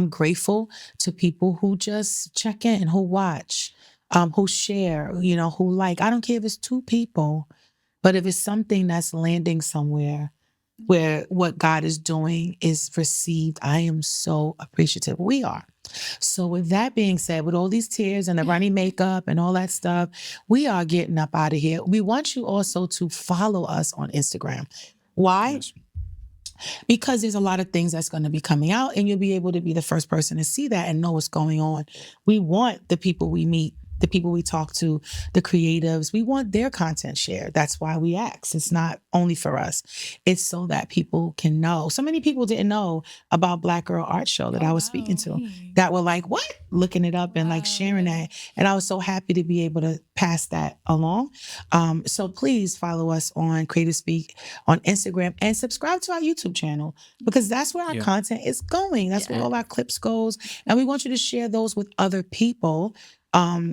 grateful to people who just check in, who watch, who share, who like. I don't care if it's 2 people, but if it's something that's landing somewhere where what God is doing is received, I am so appreciative. We are. So with that being said, with all these tears and the runny makeup and all that stuff, we are getting up out of here. We want you also to follow us on Instagram. Why?
Yes.
Because there's a lot of things that's going to be coming out, and you'll be able to be the first person to see that and know what's going on. We want the people we meet, the people we talk to, the creatives, we want their content shared. That's why we ask. It's not only for us. It's so that people can know. So many people didn't know about Black Girl Art Show that I was speaking to, that were like, what? Looking it up and sharing that. And I was so happy to be able to pass that along. So please follow us on Creative Speak on Instagram and subscribe to our YouTube channel, because that's where our content is going. That's where all our clips goes. And we want you to share those with other people,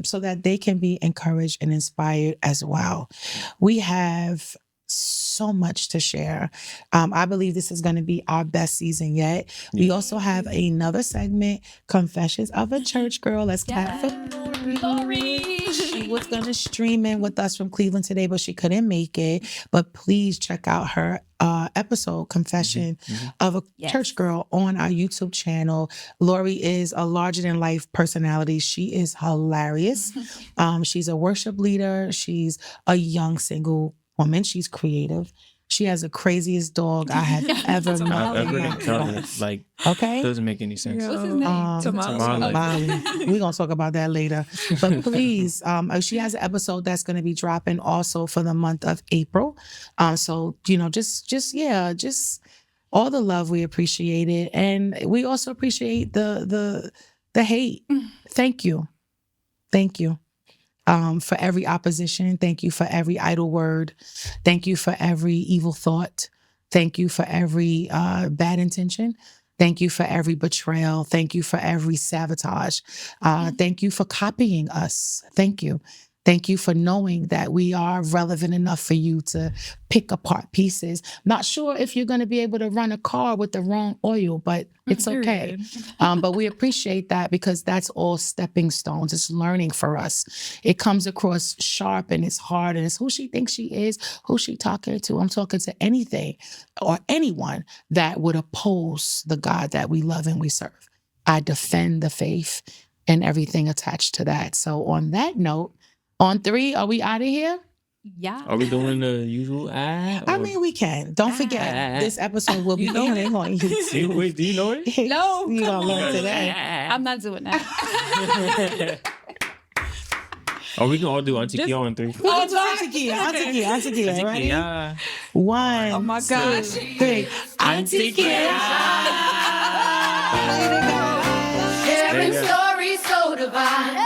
so that they can be encouraged and inspired as well. We have so much to share. I believe this is going to be our best season yet. We also have another segment, Confessions of a Church Girl. Let's clap for Lori. She was going to stream in with us from Cleveland today, but she couldn't make it. But please check out her episode, Confession of a Church Girl, on our YouTube channel. Lori is a larger than life personality. She is hilarious. She's a worship leader. She's a young single woman. She's creative. She has the craziest dog I have ever met.
I've
in
ever
my
encountered.
life.
Like,
Okay.
doesn't make any sense.
What's his name?
Tamale.
We're gonna talk about that later. But please, she has an episode that's gonna be dropping also for the month of April. So just all the love, we appreciate it. And we also appreciate the hate. Thank you. Thank you. For every opposition. Thank you for every idle word. Thank you for every evil thought. Thank you for every bad intention. Thank you for every betrayal. Thank you for every sabotage. Thank you for copying us. Thank you. Thank you for knowing that we are relevant enough for you to pick apart pieces. Not sure if you're going to be able to run a car with the wrong oil, but it's okay. But we appreciate that because that's all stepping stones. It's learning for us. It comes across sharp and it's hard and it's who she thinks she is, who she talking to. I'm talking to anything or anyone that would oppose the God that we love and we serve. I defend the faith and everything attached to that. So on that note, on 3, are we out of here?
Yeah.
Are we doing the usual
I mean, we can. Don't forget, this episode will be airing on YouTube.
Wait, do you know it?
No,
You gonna learn today.
I'm not doing that.
Or we can all do Auntie Kyo on 3.
Auntie Kia, ready?
Yeah.
1,
Oh my gosh.
3. Auntie Kia.
Sharing stories so divine.